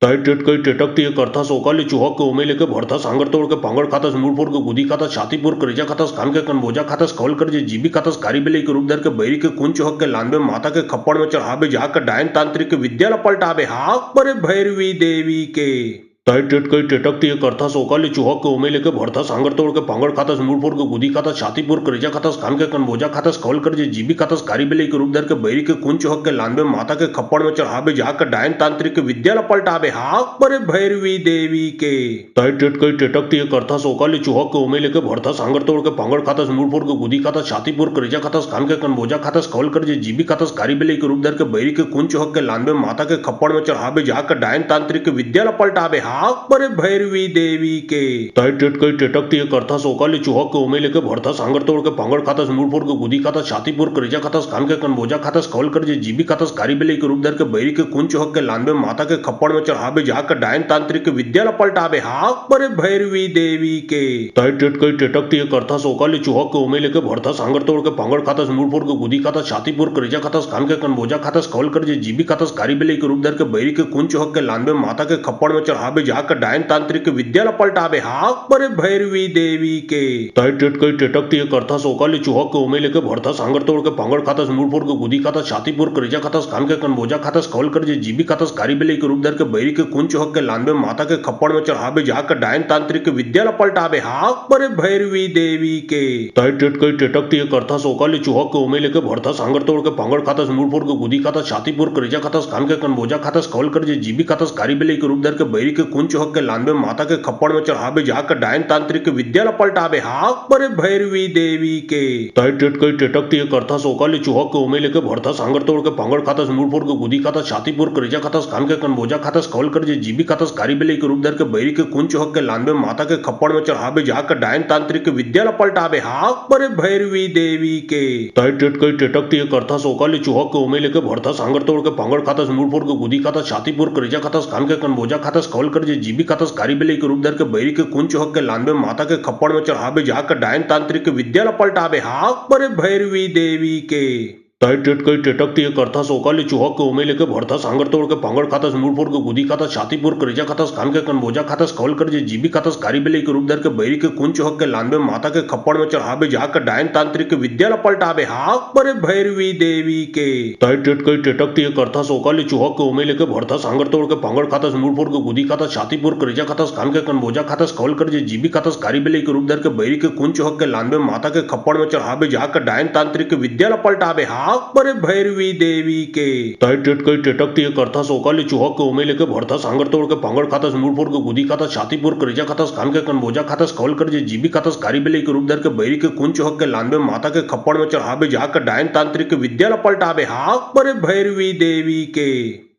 तय टेटकई टेटकती करथा सोकाली चुहक के उमे लेके भरथा सांगर तोड़ के पांगड़ खातस मूलपुर के गुदी खातस छातीपुर करेजा खातस कान के कनबोजा खातस कौल कर जे जीबी खातस कारी बेले के रूप दर के बैरी के कुंज चुहक के लानबे माता के खप्पड़ में चढ़ाबे जाकर डायन तांत्रिक विद्या पलटाबे हाक परे भैरवी देवी के तय टेटकई टेटकती करथा सोकाली चुहक के उमे लेके भरथा सांगर तोड़ के पांगड़ खातस मूलपुर के गुदी खातस छातीपुर करेजा खातस कान के कनबोजा खातस कौल कर जे जीबी खातस कारी बेले के रूप दर के बैरी के कुंज चुहक के लानबे माता के खप्पड़ में चढ़ाबे जाकर डायन तांत्रिक विद्या पलटाबे हाक परे भैरवी देवी के तय टेटकई टेटकती करथा सोकाली चुहक के उमे लेके भरथा सांगर तोड़ के पांगड़ खातस मूलपुर के गुदी खातस छातीपुर करेजा खातस कान के कनबोजा खातस कौल कर जे जीबी खातस कारी बेले के रूप दर के बैरी के कुंज चुहक के लानबे माता के खप्पड़ में चढ़ाबे जाकर डायन तांत्रिक विद्या पलटाबे हाक परे भैरवी देवी के ताई टेटकई टेटकती करता सोकाली चुहक के उमे लेके भरता सांगर तोड़ के पांगड़ खातस मूलपुर के गुदी खातस छातीपुर करेजा खातस कान के कनबोजा खातस कौल कर जे जीबी खातस कारी बेले के रूप दर के बैरी के कुंज चुहक के लानबे माता के खप्पड़ में चढ़ाबे जाकर डायन तांत्रिक के विद्या पलटाबे हाक परे भैरवी देवी के ताई टेटकई टेटकती करता सोकाली चुहक के उमे लेके भरता सांगर तोड़ के पांगड़ खातस मूलपुर के गुदी खातस छातीपुर करेजा खातस कान के कनबोजा खातस कौल कर जे जीबी खातस कारी बेले के रूप दर के बैरी के कुंज चुहक के लानबे माता के खप्पड़ में चढ़ाबे जाकर डायन तांत्रिक के विद्या पलटाबे हाक परे भैरवी देवी के ताई टेटकई टेटकती करता सोकाली चुहक के उमे लेके भरता सांगर तोड़ के पांगड़ खातस मूलपुर के गुदी खातस छातीपुर करेजा खातस कान के कनबोजा खातस कौल कर जे जीबी खातस कारी बेले के रूप दर के बैरी के कुंज चुहक के लानबे माता के खप्पड़ में चढ़ाबे जाकर डायन तांत्रिक के विद्या पलटाबे हाक परे भैरवी देवी के ताई टेटकई टेटकती करता सोकाली चुहक के उमे लेके भरता सांगर तोड़ के पांगड़ खातस मूलपुर के गुदी खातस छातीपुर करेजा खातस कान के कनबोजा खातस कौल कर जे जीबी खातस कारी बेले के रूप दर के बैरी के कुंज चुहक के लानबे माता के खप्पड़ में चढ़ाबे जाकर डायन तांत्रिक के विद्या पलटाबे हाक परे भैरवी देवी के ताई टेटकई टेटकती करता सोकाली चुहक के उमे लेके भरता सांगर तोड़ के पांगड़ खातस मूलपुर के गुदी खातस छातीपुर करेजा खातस कान के कनबोजा खातस कौल कर जे जीबी खातस कारी बेले के रूप दर के बैरी के कुंज चुहक के लानबे माता के खप्पड़ में चढ़ाबे जाकर डायन तांत्रिक के विद्या पलटाबे हाक परे भैरवी देवी के ताई टेटकई टेटकती करता सोकाली चुहक के उमे लेके भरता सांगर तोड़ के पांगड़ खातस मूलपुर के गुदी खातस छातीपुर करेजा खातस कान के कनबोजा खातस कौल कर जे जीबी खातस कारी बेले के रूप दर के बैरी के कुंज चुहक के लानबे माता के खप्पड़ में चढ़ाबे जाकर डायन तांत्रिक के विद्या पलटाबे हाक परे भैरवी देवी के ताई टेटकई टेटकती करता सोकाली चुहक के उमे लेके भरता सांगर तोड़ के पांगड़ खातस मूलपुर के गुदी खातस छातीपुर करेजा खातस कान के कनबोजा खातस कौल कर जे जीबी खातस कारी बेले के रूप दर के बैरी के कुंज चुहक के लानबे माता के खप्पड़ में चढ़ाबे जाकर डायन तांत्रिक के विद्या पलटाबे हाक परे भैरवी देवी के ताई टेटकई टेटकती करता सोकाली चुहक के उमे लेके भरता सांगर तोड़ के पांगड़ खातस मूलपुर के गुदी खातस छातीपुर करेजा खातस कान के कनबोजा खातस कौल कर जे जीबी खातस कारी बेले के रूप दर के बैरी के कुंज चुहक के लानबे माता के खप्पड़ में चढ़ाबे जाकर डायन तांत्रिक के विद्या पलटाबे हाक परे भैरवी देवी के ताई टेटकई टेटकती करता सोकाली चुहक के उमे लेके भरता सांगर तोड़ के पांगड़ खातस मूलपुर के गुदी खातस छातीपुर करेजा खातस कान के कनबोजा खातस कौल कर जे जीबी खातस कारी बेले के रूप दर के बैरी के कुंज चुहक के लानबे माता के खप्पड़ में चढ़ाबे जाकर डायन तांत्रिक के विद्या पलटाबे हाक परे भैरवी देवी के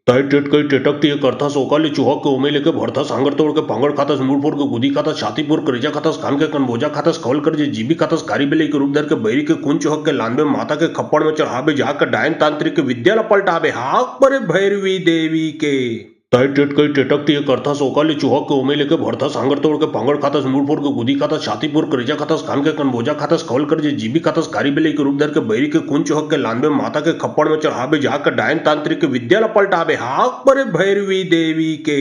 ताई टेटकई टेटकती करता सोकाली चुहक के उमे लेके भरता सांगर तोड़ के पांगड़ खातस मूलपुर के गुदी खातस छातीपुर करेजा खातस कान के कनबोजा खातस कौल कर जे जीबी खातस कारी बेले के रूप दर के बैरी के कुंज चुहक के लानबे माता के खप्पड़ में चढ़ाबे जाकर डायन तांत्रिक के विद्या पलटाबे हाक परे भैरवी देवी के ताई टेटकई टेटकती करता सोकाली चुहक के उमे लेके भरता सांगर तोड़ के पांगड़ खातस मूलपुर के गुदी खातस छातीपुर करेजा खातस कान के कनबोजा खातस कौल कर जे जीबी खातस कारी बेले के रूप दर के बैरी के कुंज चुहक के लानबे माता के खप्पड़ में चढ़ाबे जाकर डायन तांत्रिक के विद्या पलटाबे हाक परे भैरवी देवी के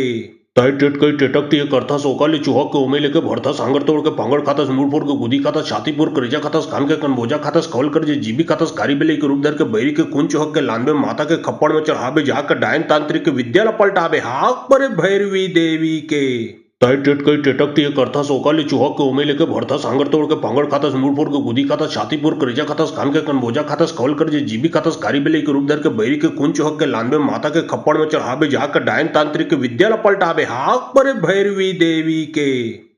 ताई टेटकई टेटकती करता सोकाली चुहक के उमे लेके भरता सांगर तोड़ के पांगड़ खातस मूलपुर के गुदी खातस छातीपुर करेजा खातस कान के कनबोजा खातस कौल कर जे जीबी खातस कारी बेले के रूप दर के बैरी के कुंज चुहक के लानबे माता के खप्पड़ में चढ़ाबे जाकर डायन तांत्रिक के विद्या पलटाबे हाक परे भैरवी देवी के ताई टेटकई टेटकती करता सोकाली चुहक के उमे लेके भरता सांगर तोड़ के पांगड़ खातस मूलपुर के गुदी खातस छातीपुर करेजा खातस कान के कनबोजा खातस कौल कर जे जीबी खातस कारी बेले के रूप दर के बैरी के कुंज चुहक के लानबे माता के खप्पड़ में चढ़ाबे जाकर डायन तांत्रिक के विद्या पलटाबे हाक परे भैरवी देवी के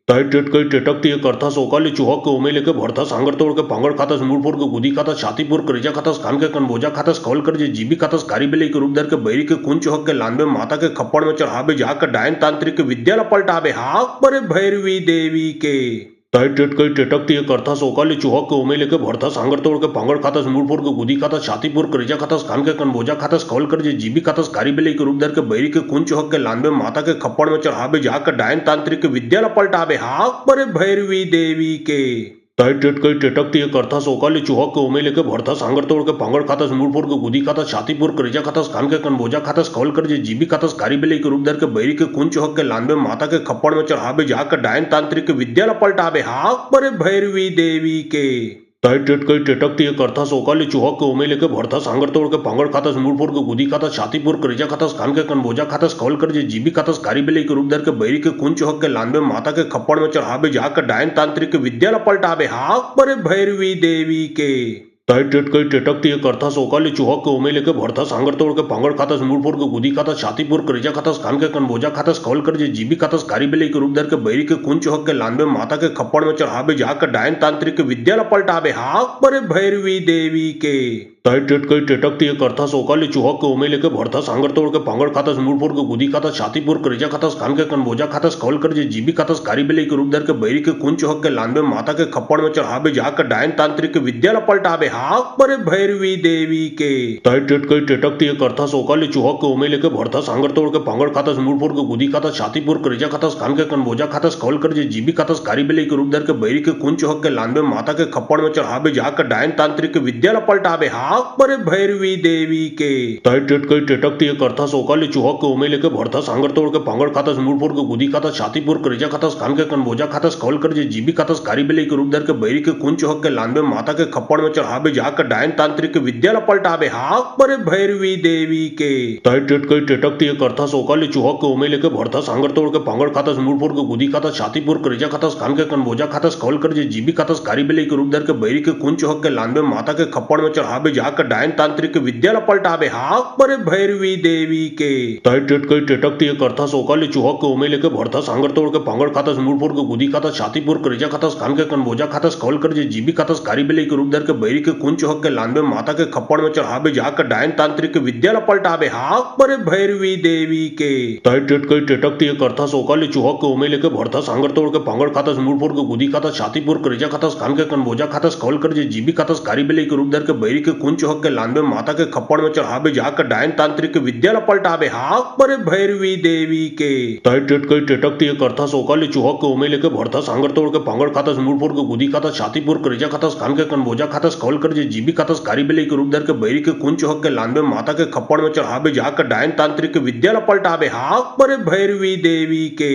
ताई टेटकई टेटकती करता सोकाली चुहक के उमे लेके भरता सांगर तोड़ के पांगड़ खातस मूलपुर के गुदी खातस छातीपुर करेजा खातस कान के कनबोजा खातस कौल कर जे जीबी खातस कारी बेले के रूप दर के बैरी के कुंज चुहक के लानबे माता के खप्पड़ में चढ़ाबे जाकर डायन तांत्रिक के विद्या पलटाबे हाक परे भैरवी देवी के ताई टेटकई टेटकती करता सोकाली चुहक के उमे लेके भरता सांगर तोड़ के पांगड़ खातस मूलपुर के गुदी खातस छातीपुर करेजा खातस कान के कनबोजा खातस कौल कर जे जीबी खातस कारी बेले के रूप दर के बैरी के कुंज चुहक के लानबे माता के खप्पड़ में चढ़ाबे जाकर डायन तांत्रिक के विद्या पलटाबे हाक परे भैरवी देवी के ताई टेटकई टेटकती करता सोकाली चुहक के उमे लेके भरता सांगर तोड़ के पांगड़ खातस मूलपुर के गुदी खातस छातीपुर करेजा खातस कान के कनबोजा खातस कौल कर जे जीबी खातस कारी बेले के रूप दर के बैरी के कुंज चुहक के लानबे माता के खप्पड़ में चढ़ाबे जाकर डायन तांत्रिक के विद्या पलटाबे हाक परे भैरवी देवी के ताई टेटकई टेटकती करता सोकाली चुहक के उमे लेके भरता सांगर तोड़ के पांगड़ खातस मूलपुर के गुदी खातस छातीपुर करेजा खातस कान के कनबोजा खातस कौल कर जे जीबी खातस कारी बेले के रूप दर के बैरी के कुंज चुहक के लानबे माता के खप्पड़ में चढ़ाबे जाकर डायन तांत्रिक के विद्या पलटाबे हाक परे भैरवी देवी के ताई टेटकई टेटकती करता सोकाली चुहक के उमे लेके भरता सांगर तोड़ के पांगड़ खातस मूलपुर के गुदी खातस छातीपुर करेजा खातस कान के कनबोजा खातस कौल कर जे जीबी खातस कारी बेले के रूप दर के बैरी के कुंज चुहक के लानबे माता के खप्पड़ में चढ़ाबे जाकर डायन तांत्रिक के विद्या पलटाबे हाक परे भैरवी देवी के ताई टेटकई टेटकती करथा सोकाली चुहक के उमेले के भरथा सांगर तोड़ के पांगड़ खातस मूलपुर के गुदी खातस छातीपुर करेजा खातस कान के कनबोजा खातस कौल कर जे जीबी खातस कारीबेली के रूप धर के बैरी के कुंज चुहक के लानबे माता के खप्पड़ में चढ़ाबे जाकर डायन तांत्रिक के विद्या पलटाबे हाक परे भैरवी देवी के। ताई टेटकई टेटकती करथा सोकाली चुहक के उमेले के भरथा सांगर तोड़ के पांगड़ खातस मूलपुर के गुदी खातस छातीपुर करेजा खातस कान के कनबोजा खातस कौल कर जे जीबी खातस कारीबेली के रूप धर के बैरी के कुंज चुहक के लानबे माता के खप्पड़ में चढ़ाबे जाकर डायन तांत्रिक के विद्या पलटाबे हाक परे भैरवी देवी के। ताई टेटकई टेटकती करथा सोकाली चुहक के उमेले के भरथा सांगर तोड़ के पांगड़ खातस मूलपुर के गुदी खातस छातीपुर करेजा खातस कान के कनबोजा खातस कौल कर जे जीबी खातस कारीबेली के रूप धर के बैरी के कुंज चुहक के लानबे माता के खप्पड़ में चढ़ाबे जाकर डायन तांत्रिक के विद्या पलटाबे हाक परे भैरवी देवी के। ताई टेटकई टेटकती करथा सोकाली चुहक के उमेले के भरथा सांगर तोड़ के पांगड़ खातस मूलपुर के गुदी खातस छातीपुर करेजा खातस कान के कनबोजा खातस कौल कर जे जीबी खातस कारीबेली के रूप धर के बैरी के कुंज चुहक के लानबे माता के खप्पड़ में चढ़ाबे जाकर डायन तांत्रिक के विद्या पलटाबे हाक परे भैरवी देवी के। ताई टेटकई टेटकती करथा सोकाली चुहक के उमेले के भरथा सांगर तोड़ के पांगड़ खातस मूलपुर के गुदी खातस छातीपुर करेजा खातस कान के कनबोजा खातस कौल कर जे जीबी खातस कारीबेली के रूप धर के बैरी के कुंज चुहक के लानबे माता के खप्पड़ में चढ़ाबे जाकर डायन तांत्रिक के विद्या पलटाबे हाक परे भैरवी देवी के। ताई टेटकई टेटकती करथा सोकाली चुहक के उमेले के भरथा सांगर तोड़ के पांगड़ खातस मूलपुर के गुदी खातस छातीपुर करेजा खातस कान के कनबोजा खातस कौल कर जे जीबी खातस कारीबेली के रूप धर के बैरी के कुंज चुहक के लानबे माता के खप्पड़ में चढ़ाबे जाकर डायन तांत्रिक के विद्या पलटाबे हाक परे भैरवी देवी के। ताई टेटकई टेटकती करथा सोकाली चुहक के उमेले के भरथा सांगर तोड़ के पांगड़ खातस मूलपुर के गुदी खातस छातीपुर करेजा खातस कान के कनबोजा खातस कौल कर जे जीबी खातस कारीबेली के रूप धर के बैरी के कुंज चुहक के लानबे माता के खप्पड़ में चढ़ाबे जाकर डायन तांत्रिक के विद्या पलटाबे हाक परे भैरवी देवी के।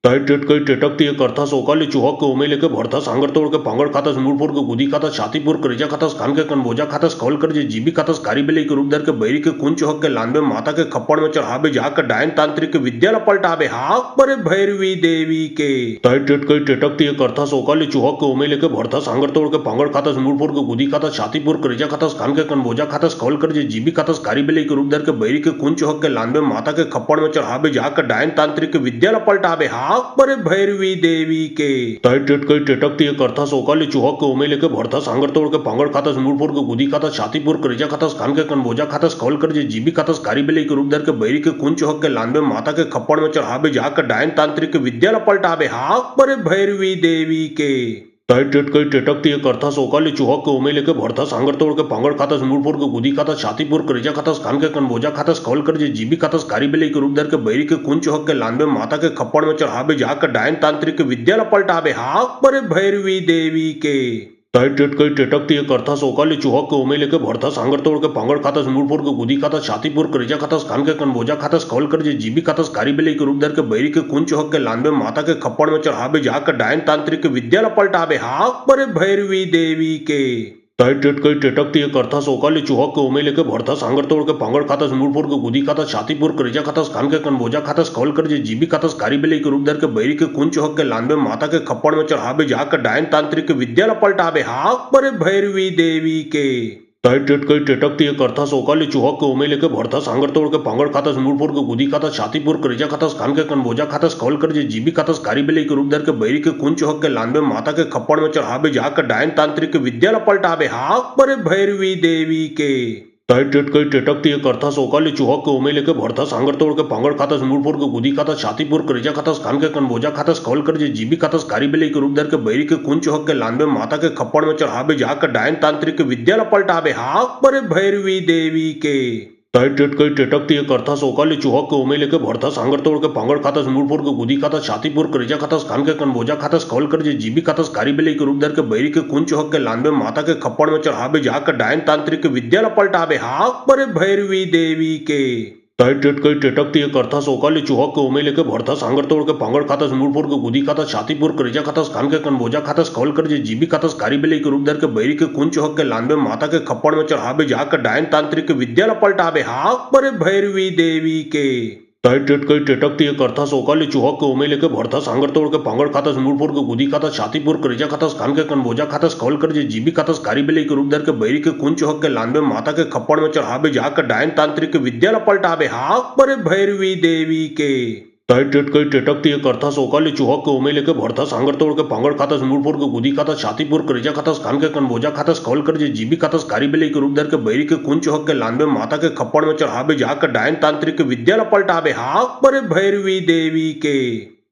ताई टेटकई टेटकती करथा सोकाली चुहक के उमेले के भरथा सांगर तोड़ के पांगड़ खातस मूलपुर के गुदी खातस छातीपुर करेजा खातस कान के कनबोजा खातस कौल कर जे जीबी खातस कारीबेली के रूप धर के बैरी के कुंज चुहक के लानबे माता के खप्पड़ में चढ़ाबे जाकर डायन तांत्रिक के विद्या पलटाबे हाक परे भैरवी देवी के। ताई टेटकई टेटकती करथा सोकाली चुहक के उमेले के भरथा सांगर तोड़ के पांगड़ खातस मूलपुर के गुदी खातस छातीपुर करेजा खातस कान के कनबोजा खातस कौल कर जे जीबी खातस कारीबेली के रूप धर के बैरी के कुंज चुहक के लानबे माता के खप्पड़ में चढ़ाबे जाकर डायन तांत्रिक के विद्या पलटाबे हाक परे भैरवी देवी के। ताई टेटकई टेटकती करथा सोकाली चुहक के उमेले के भरथा सांगर तोड़ के पांगड़ खातस मूलपुर के गुदी खातस छातीपुर करेजा खातस कान के कनबोजा खातस कौल कर जे जीबी खातस कारीबेली के रूप धर के बैरी के कुंज चुहक के लानबे माता के खप्पड़ में चढ़ाबे जाकर डायन तांत्रिक के विद्या पलटाबे हाक परे भैरवी देवी के। ताई टेटकई टेटकती करथा सोकाली चुहक के उमेले के भरथा सांगर तोड़ के पांगड़ खातस मूलपुर के गुदी खातस छातीपुर करेजा खातस कान के कनबोजा खातस कौल कर जे जीबी खातस कारीबेली के रूप धर के बैरी के कुंज चुहक के लानबे माता के खप्पड़ में चढ़ाबे जाकर डायन तांत्रिक के विद्या पलटाबे हाक परे भैरवी देवी के। ताई टेटकई टेटकती करथा सोकाली चुहक के उमेले के भरथा सांगर तोड़ के पांगड़ खातस मूलपुर के गुदी खातस छातीपुर करेजा खातस कान के कनबोजा खातस कौल कर जे जीबी खातस कारीबेली के रूप धर के बैरी के कुंज चुहक के लानबे माता के खप्पड़ में चढ़ाबे जाकर डायन तांत्रिक के विद्या पलटाबे हाक परे भैरवी देवी के। ताई टेटकई टेटकती करथा सोकाली चुहक के उमेले के भरथा सांगर तोड़ के पांगड़ खातस मूलपुर के गुदी खातस छातीपुर करेजा खातस कान के कनबोजा खातस कौल कर जे जीबी खातस कारीबेली के रूप धर के बैरी के कुंज चुहक के लानबे माता के खप्पड़ में चढ़ाबे जाकर डायन तांत्रिक के विद्या पलटाबे हाक परे भैरवी देवी के। ताई टेटकई टेटकती करथा सोकाली चुहक के उमेले के भरथा सांगर तोड़ के पांगड़ खातस मूलपुर के गुदी खातस छातीपुर करेजा खातस कान के कनबोजा खातस कौल कर जे जीबी खातस कारीबेली के रूप धर के बैरी के कुंज चुहक के लानबे माता के खप्पड़ में चढ़ाबे जाकर डायन तांत्रिक के विद्या पलटाबे हाक परे भैरवी देवी के। ताई टेटकई टेटकती करथा सोकाली चुहक के उमेले के भरथा सांगर तोड़ के पांगड़ खातस मूलपुर के गुदी खातस छातीपुर करेजा खातस कान के कनबोजा खातस कौल कर जे जीबी खातस कारीबेली के रूप धर के बैरी के कुंज चुहक के लानबे माता के खप्पड़ में चढ़ाबे जाकर डायन तांत्रिक के विद्या पलटाबे हाक परे भैरवी देवी के। ताई टेटकई टेटकती करथा सोकाली चुहक के उमेले के भरथा सांगर तोड़ के पांगड़ खातस मूलपुर के गुदी खातस छातीपुर करेजा खातस कान के कनबोजा खातस कौल कर जे जीबी खातस कारीबेली के रूप धर के बैरी के कुंज चुहक के लानबे माता के खप्पड़ में चढ़ाबे जाकर डायन तांत्रिक के विद्या पलटाबे हाक परे भैरवी देवी के। ताई टेटकई टेटकती करथा सोकाली चुहक के उमेले के भरथा सांगर तोड़ के पांगड़ खातस मूलपुर के गुदी खातस छातीपुर करेजा खातस कान के कनबोजा खातस कौल कर जे जीबी खातस कारीबेली के रूप धर के बैरी के कुंज चुहक के लानबे माता के खप्पड़ में चढ़ाबे जाकर डायन तांत्रिक के विद्या पलटाबे हाक परे भैरवी देवी के। ताई टेटकई टेटकती करथा सोकाली चुहक के उमेले के भरथा सांगर तोड़ के पांगड़ खातस मूलपुर के गुदी खातस छातीपुर करेजा खातस कान के कनबोजा खातस कौल कर जे जीबी खातस कारीबेली के रूप धर के बैरी के कुंज चुहक के लानबे माता के खप्पड़ में चढ़ाबे जाकर डायन तांत्रिक के विद्या पलटाबे हाक परे भैरवी देवी के। तय टेटकई टेटकती करथा सोकाली चुहक के उमेले के भरथा सांगर तोड़ के पांगड़ खातस मूलपुर के गुदी खातस छातीपुर करेजा खातस कान के कनबोजा खातस कौल कर जे जीबी खातस कारीबेली के रूप धर के बैरी के कुंच चुहक के लानबे माता के खप्पड़ में चढ़ाबे जाकर डायन तांत्रिक के विद्या पलटाबे हाक परे भैरवी देवी के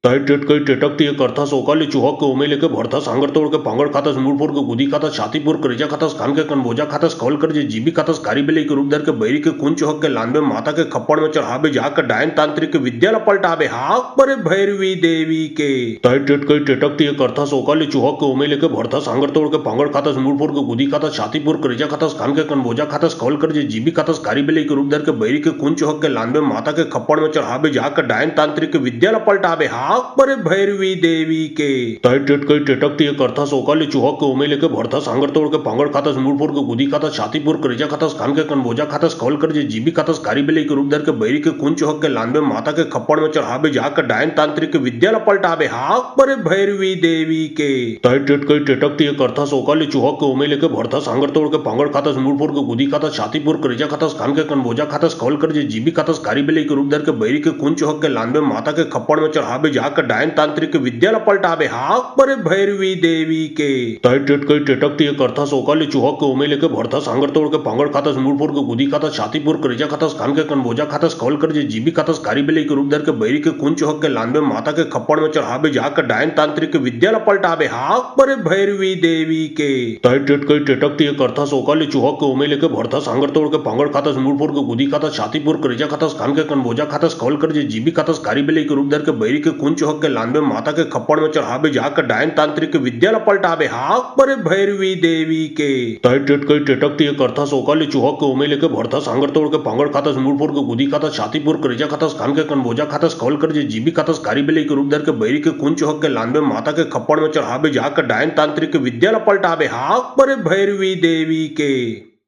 तय टेटकई टेटकती करथा सोकाली चुहक के उमेले के भरथा सांगर तोड़ के पांगड़ खातस मूलपुर के गुदी खातस छातीपुर करेजा खातस कान के कनबोजा खातस कौल कर जे जीबी खातस कारीबेली के रूप धर के बैरी के कुंच चुहक के लानबे माता के खप्पड़ में चढ़ाबे जाकर डायन तांत्रिक के विद्या पलटाबे हाक परे भैरवी देवी के तय टेटकई टेटकती करथा सोकाली चुहक के उमेले के भरथा सांगर तोड़ के पांगड़ खातस मूलपुर के गुदी खातस छातीपुर करेजा खातस कान के कनबोजा खातस कौल कर जे जीबी खातस कारीबेली के रूप धर के बैरी के कुंच चुहक के लानबे माता के खप्पड़ में चढ़ाबे जाकर डायन तांत्रिक के विद्या पलटाबे हाक परे भैरवी देवी के तय टेटकई टेटकती करथा सोकाली चुहक के उमेले के भरथा सांगर तोड़ के पांगड़ खातस मूलपुर के गुदी खातस छातीपुर करेजा खातस कान के कनबोजा खातस कौल कर जे जीबी खातस कारीबेली के रूप धर के बैरी के कुंच चुहक के लानबे माता के खप्पड़ में चढ़ाबे जाकर डायन तांत्रिक के विद्या पलटाबे हाक परे भैरवी देवी के तय टेटकई टेटकती करथा सोकाली चुहक के उमेले के भरथा सांगर तोड़ के पांगड़ खातस मूलपुर के गुदी खातस छातीपुर करेजा खातस कान के कनबोजा खातस कौल कर जे जीबी खातस कारीबेली के रूप धर के बैरी के कुंच चुहक के लानबे माता के खप्पड़ में चढ़ाबे जाकर डायन तांत्रिक के विद्या पलटाबे हाक परे भैरवी देवी के तय टेटकई टेटकती करथा सोकाली चुहक के उमेले के भरथा सांगर तोड़ के पांगड़ खातस मूलपुर के गुदी खातस छातीपुर करेजा खातस कान के कनबोजा खातस कौल कर जे जीबी खातस कारीबेली के रूप धर के बैरी के कुंच चुहक के लानबे माता के खप्पड़ में चढ़ाबे जाकर डायन तांत्रिक के विद्या पलटाबे हाक परे भैरवी देवी के तय टेटकई टेटकती करथा सोकाली चुहक के उमेले के भरथा सांगर तोड़ के पांगड़ खातस मूलपुर के गुदी खातस छातीपुर करेजा खातस कान के कनबोजा खातस कौल कर जे जीबी खातस कारीबेली के रूप धर के बैरी के कुंच चुहक के लानबे माता के खप्पड़ में चढ़ाबे जाकर डायन तांत्रिक के विद्या पलटाबे हाक परे भैरवी देवी के तय टेटकई टेटकती करथा सोकाली चुहक के उमेले के भरथा सांगर तोड़ के पांगड़ खातस मूलपुर के गुदी खातस छातीपुर करेजा खातस कान के कनबोजा खातस कौल कर जे जीबी खातस कारीबेली के रूप धर के बैरी के कुंच चुहक के लानबे माता के खप्पड़ में चढ़ाबे जाकर डायन तांत्रिक के विद्या पलटाबे हाक परे भैरवी देवी के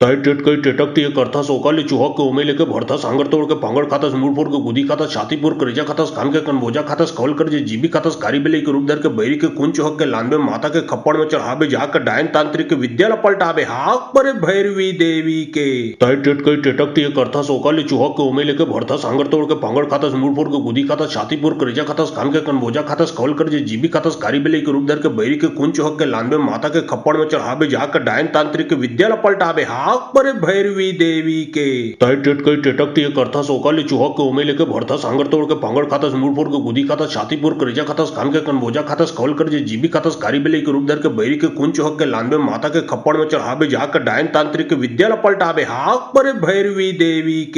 तय टेटकई टेटकती करथा सोकाली चुहक के उमेले के भरथा सांगर तोड़ के पांगड़ खातस मूलपुर के गुदी खातस छातीपुर करेजा खातस कान के कनबोजा खातस कौल कर जे जीबी खातस कारीबेली के रूप धर के बैरी के कुंच चुहक के लानबे माता के खप्पड़ में चढ़ाबे जाकर डायन तांत्रिक के विद्या पलटाबे हाक परे भैरवी देवी के तय टेटकई टेटकती करथा सोकाली चुहक के उमेले के भरथा सांगर तोड़ के पांगड़ खातस मूलपुर के गुदी खातस छातीपुर करेजा खातस कान के कनबोजा खातस कौल कर जे जीबी खातस कारीबेली के रूप धर के बैरी के कुंच चुहक के लानबे माता के खप्पड़ में चढ़ाबे जाकर डायन तांत्रिक के विद्या पलटाबे हाक परे भैरवी देवी के तय टेटकई टेटकती करथा सोकाली चुहक के उमेले के भरथा सांगर तोड़ के पांगड़ खातस मूलपुर के गुदी खातस छातीपुर करेजा खातस कान के कनबोजा खातस कौल कर जे जीबी खातस कारीबेली के रूप धर के बैरी के कुंच चुहक के लानबे माता के खप्पड़ में चढ़ाबे जाकर डायन तांत्रिक के विद्या पलटाबे हाक परे भैरवी देवी के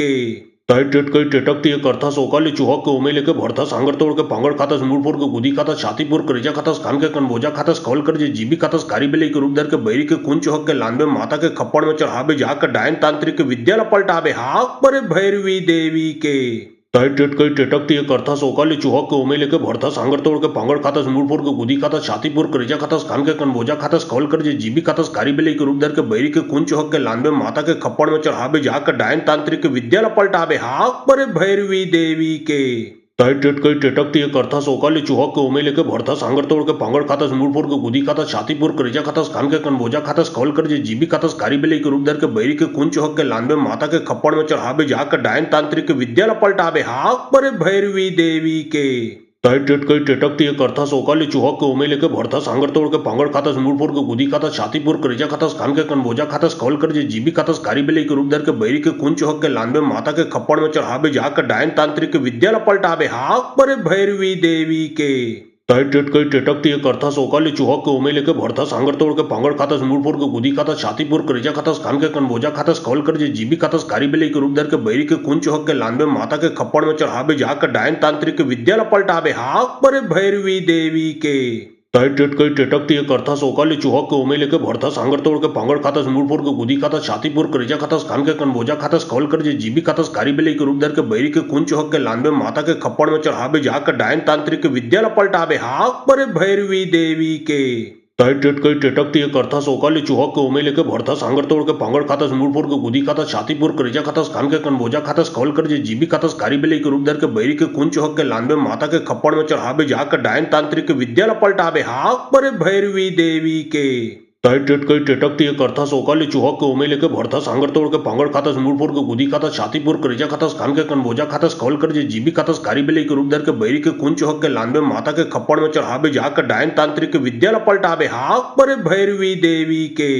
तय टेटकई टेटकती करथा सोकाली चुहक के उमेले के भरथा सांगर तोड़ के पांगड़ खातस मूलपुर के गुदी खातस छातीपुर करेजा खातस कान के कनबोजा खातस कौल कर जे जीबी खातस कारीबेली के रूप धर के बैरी के कुंच चुहक के लानबे माता के खप्पड़ में चढ़ाबे जाकर डायन तांत्रिक के विद्या पलटाबे हाक परे भैरवी देवी के तय टेटकई टेटकती करथा सोकाली चुहक के उमेले के भरथा सांगर तोड़ के पांगड़ खातस मूलपुर के गुदी खातस छातीपुर करेजा खातस कान के कनबोजा खातस कौल कर जे जीबी खातस कारीबेली के रूप धर के बैरी के कुंच चुहक के लानबे माता के खप्पड़ में चढ़ाबे जाकर डायन तांत्रिक के विद्या पलटाबे हाक परे भैरवी देवी के तय टेटकई टेटकती करथा सोकाली चुहक के उमेले के भरथा सांगर तोड़ के पांगड़ खातस मूलपुर के गुदी खातस छातीपुर करेजा खातस कान के कनबोजा खातस कौल कर जे जीबी खातस कारीबेली के रूप धर के बैरी के कुंच चुहक के लानबे माता के खप्पड़ में चढ़ाबे जाकर डायन तांत्रिक के विद्या पलटाबे हाक परे भैरवी देवी के तय टेटकई टेटकती करथा सोकाली चुहक के उमेले के भरथा सांगर तोड़ के पांगड़ खातस मूलपुर के गुदी खातस छातीपुर करेजा खातस कान के कनबोजा खातस कौल कर जे जीबी खातस कारीबेली के रूप धर के बैरी के कुंच चुहक के लानबे माता के खप्पड़ में चढ़ाबे जाकर डायन तांत्रिक के विद्या पलटाबे हाक परे भैरवी देवी के तय टेटकई टेटकती करथा सोकाली चुहक के उमेले के भरथा सांगर तोड़ के पांगड़ खातस मूलपुर के गुदी खातस छातीपुर करेजा खातस कान के कनबोजा खातस कौल कर जे जीबी खातस कारीबेली के रूप धर के बैरी के कुंच चुहक के लानबे माता के खप्पड़ में चढ़ाबे जाकर डायन तांत्रिक के विद्या पलटाबे हाक परे भैरवी देवी के तय टेटकई टेटकती करथा सोकाली चुहक के उमेले के भरथा सांगर तोड़ के पांगड़ खातस मूलपुर के गुदी खातस छातीपुर करेजा खातस कान के कनबोजा खातस कौल कर जे जीबी खातस कारीबेली के रूप धर के बैरी के कुंच चुहक के लानबे माता के खप्पड़ में चढ़ाबे जाकर डायन तांत्रिक के विद्या पलटाबे हाक परे भैरवी देवी के तय टेटकई टेटकती करथा सोकाली चुहक के उमेले के भरथा सांगर तोड़ के पांगड़ खातस मूलपुर के गुदी खातस छातीपुर करेजा खातस कान के कनबोजा खातस कौल कर जे जीबी खातस कारीबेली के रूप धर के बैरी के कुंच चुहक के लानबे माता के खप्पड़ में चढ़ाबे जाकर डायन तांत्रिक के विद्या पलटाबे हाक परे भैरवी देवी के तय टिटकई टिटकती एक अर्था सोकाली चुहक के उमेले के भरथा सांगर तोड़ के पांगड़ खातस मूलपुर के गुदी खातस छातीपुर करिजा खातस कान के कनबोजा खातस कौल कर जे जीबी खातस कारीबेली के रूप धर के बैरी के कुंज चुहक के लानबे माता के खप्पड़ में चढ़ाबे जाकर डायन तांत्रिक के विद्या पलटाबे हाक परे भैरवी देवी के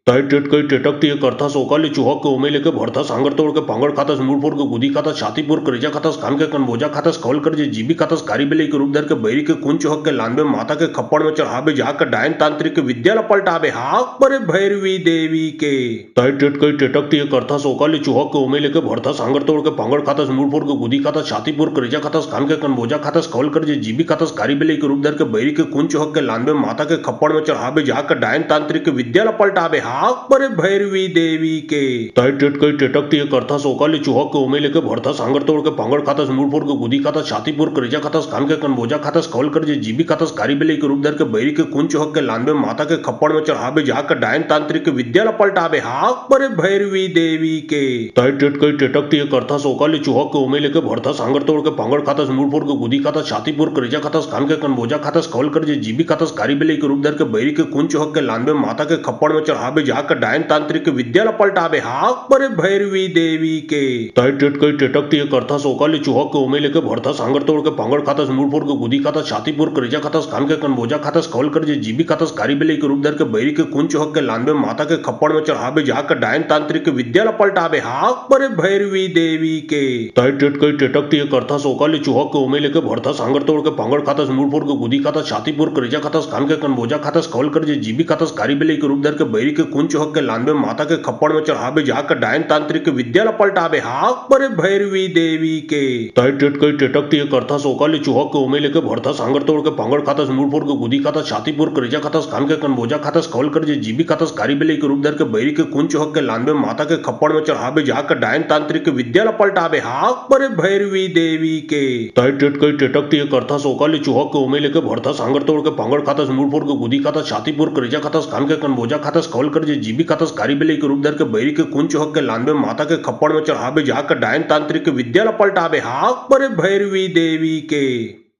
तय टिटकई टिटकती एक अर्था सोकाली चुहक के उमेले के भरथा सांगर तोड़ के पांगड़ खातस मूलपुर के गुदी खातस छातीपुर करिजा खातस कान के कनबोजा खातस कौल कर जे जीबी खातस कारीबेली के रूप धर के बैरी के कुंज चुहक के लानबे माता के खप्पड़ में चढ़ाबे जाकर डायन तांत्रिक के विद्या पलटाबे हाक परे भैरवी देवी के तय टिटकई टिटकती एक अर्था सोकाली चुहक के उमेले के भरथा सांगर तोड़ के पांगड़ खातस मूलपुर के गुदी खातस छातीपुर करिजा खातस कान के कनबोजा खातस कौल कर जे जीबी खातस कारीबेली के रूप धर के बैरी के कुंज चुहक के लानबे माता के खप्पड़ में चढ़ाबे जाकर डायन तांत्रिक के विद्या पलटाबे हाक परे भैरवी देवी के तय टिटकई टिटकती एक अर्था सोकाली चुहक के उमेले के भरथा सांगर तोड़ के पांगड़ खातस मूलपुर के गुदी खातस छातीपुर करिजा खातस कान के कनबोजा खातस कौल कर जे जीबी खातस कारीबेली के रूप धर के बैरी के कुंज चुहक के लानबे माता के खप्पड़ में चढ़ाबे जाकर डायन तांत्रिक के विद्या पलटाबे हाक परे भैरवी देवी के तय टिटकई टिटकती एक अर्था सोकाली चुहक के उमेले के भरथा सांगर तोड़ के पांगड़ खातस मूलपुर के गुदी खातस छातीपुर करिजा खातस कान के कनबोजा खातस कौल कर जे जीबी खातस कारीबेली के रूप धर के बैरी के कुंज चुहक के लानबे माता के खप्पड़ में चढ़ाबे जाकर डायन तांत्रिक के विद्या पलटाबे हाक परे भैरवी देवी के तय टिटकई टिटकती एक अर्था सोकाली चुहक के उमेले के भरथा सांगर तोड़ के पांगड़ खातस मूलपुर के गुदी खातस छातीपुर करिजा खातस कान के कनबोजा खातस कौल कर जे जीबी खातस कारीबेली के रूप धर के बैरी के कुंज चुहक के लानबे माता के खप्पड़ में चढ़ाबे जाकर डायन तांत्रिक के विद्या पलटाबे हाक परे भैरवी देवी के तय टिटकई टिटकती एक अर्था सोकाली चुहक के उमेले के भरथा सांगर तोड़ के पांगड़ खातस मूलपुर के गुदी खातस छातीपुर करिजा खातस कान के कनबोजा खातस कौल कर जे जीबी खातस कारीबेली के रूप धर के बैरी के कुंज चुहक के लानबे माता के खप्पड़ में चढ़ाबे जाकर डायन तांत्रिक के विद्या पलटाबे हाक परे भैरवी देवी के तय टिटकई टिटकती एक अर्था सोकाली चुहक के उमेले के भरथा सांगर तोड़ के पांगड़ खातस मूलपुर के गुदी खातस छातीपुर करिजा खातस कान के कनबोजा खातस कौल कर जे जीबी खातस कारीबेली के रूप धर के बैरी के कुंज चुहक के लानबे माता के खप्पड़ में चढ़ाबे जाकर डायन तांत्रिक के विद्या पलटाबे हाक परे भैरवी देवी के तय टिटकई टिटकती एक अर्था सोकाली चुहक के उमेले के भरथा सांगर तोड़ के पांगड़ खातस मूलपुर के गुदी खातस छातीपुर करिजा खातस कान के कनबोजा खातस कौल कर जे जीबी खातस कारीबेली के रूप धर के बैरी के कुंज चुहक के लानबे माता के खप्पड़ में चढ़ाबे जाकर डायन तांत्रिक के विद्या पलटाबे हाक परे भैरवी देवी के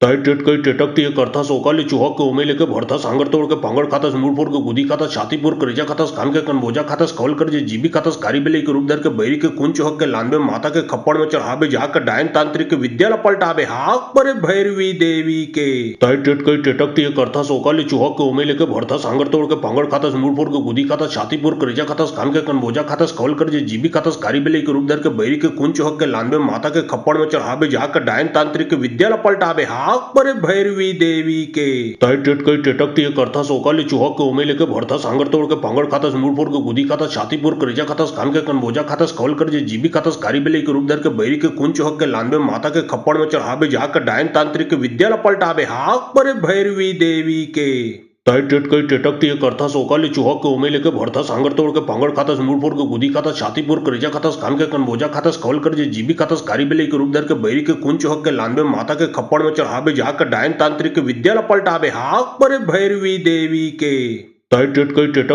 तय टिटकई टिटकती एक अर्था सोकाली चुहक के उमेले के भरथा सांगर तोड़ के पांगड़ खातस मूलपुर के गुदी खातस छातीपुर करिजा खातस कान के कनबोजा खातस कौल कर जे जीबी खातस कारीबेली के रूप धर के बैरी के कुंज चुहक के लानबे माता के खप्पड़ में चढ़ाबे जाकर डायन तांत्रिक के विद्या पलटाबे हाक परे भैरवी देवी के तय टिटकई टिटकती एक अर्था सोकाली चुहक के उमेले के भरथा सांगर तोड़ के पांगड़ खातस मूलपुर के गुदी खातस छातीपुर करिजा खातस कान के कनबोजा खातस कौल कर जे जीबी खातस कारीबेली के रूप धर के बैरी के कुंज चुहक के लानबे माता के खप्पड़ में चढ़ाबे जाकर डायन तांत्रिक के विद्या पलटाबे हाक परे भैरवी देवी के तय टिटकई टिटकती एक अर्था सोकाली चुहक के उमेले के भरथा सांगर तोड़ के पांगड़ खातस मूलपुर के गुदी खातस छातीपुर करिजा खातस कान के कनबोजा खातस कौल कर जे जीबी खातस कारीबेली के रूप धर के बैरी के कुंज चुहक के लानबे माता के खप्पड़ में चढ़ाबे जाकर डायन तांत्रिक के विद्या पलटाबे हाक परे भैरवी देवी के तय टिटकई टिटकती एक अर्था सोकाली चुहक के उमेले के भरथा सांगर तोड़ के पांगड़ खातस मूलपुर के गुदी खातस छातीपुर करिजा खातस कान के कनबोजा खातस कौल कर जे जीबी खातस कारीबेली के रूप धर के बैरी के कुंज चुहक के लानबे माता के खप्पड़ में चढ़ाबे जाकर डायन तांत्रिक के विद्या पलटाबे हाक परे भैरवी देवी के तय टिटकई टिटक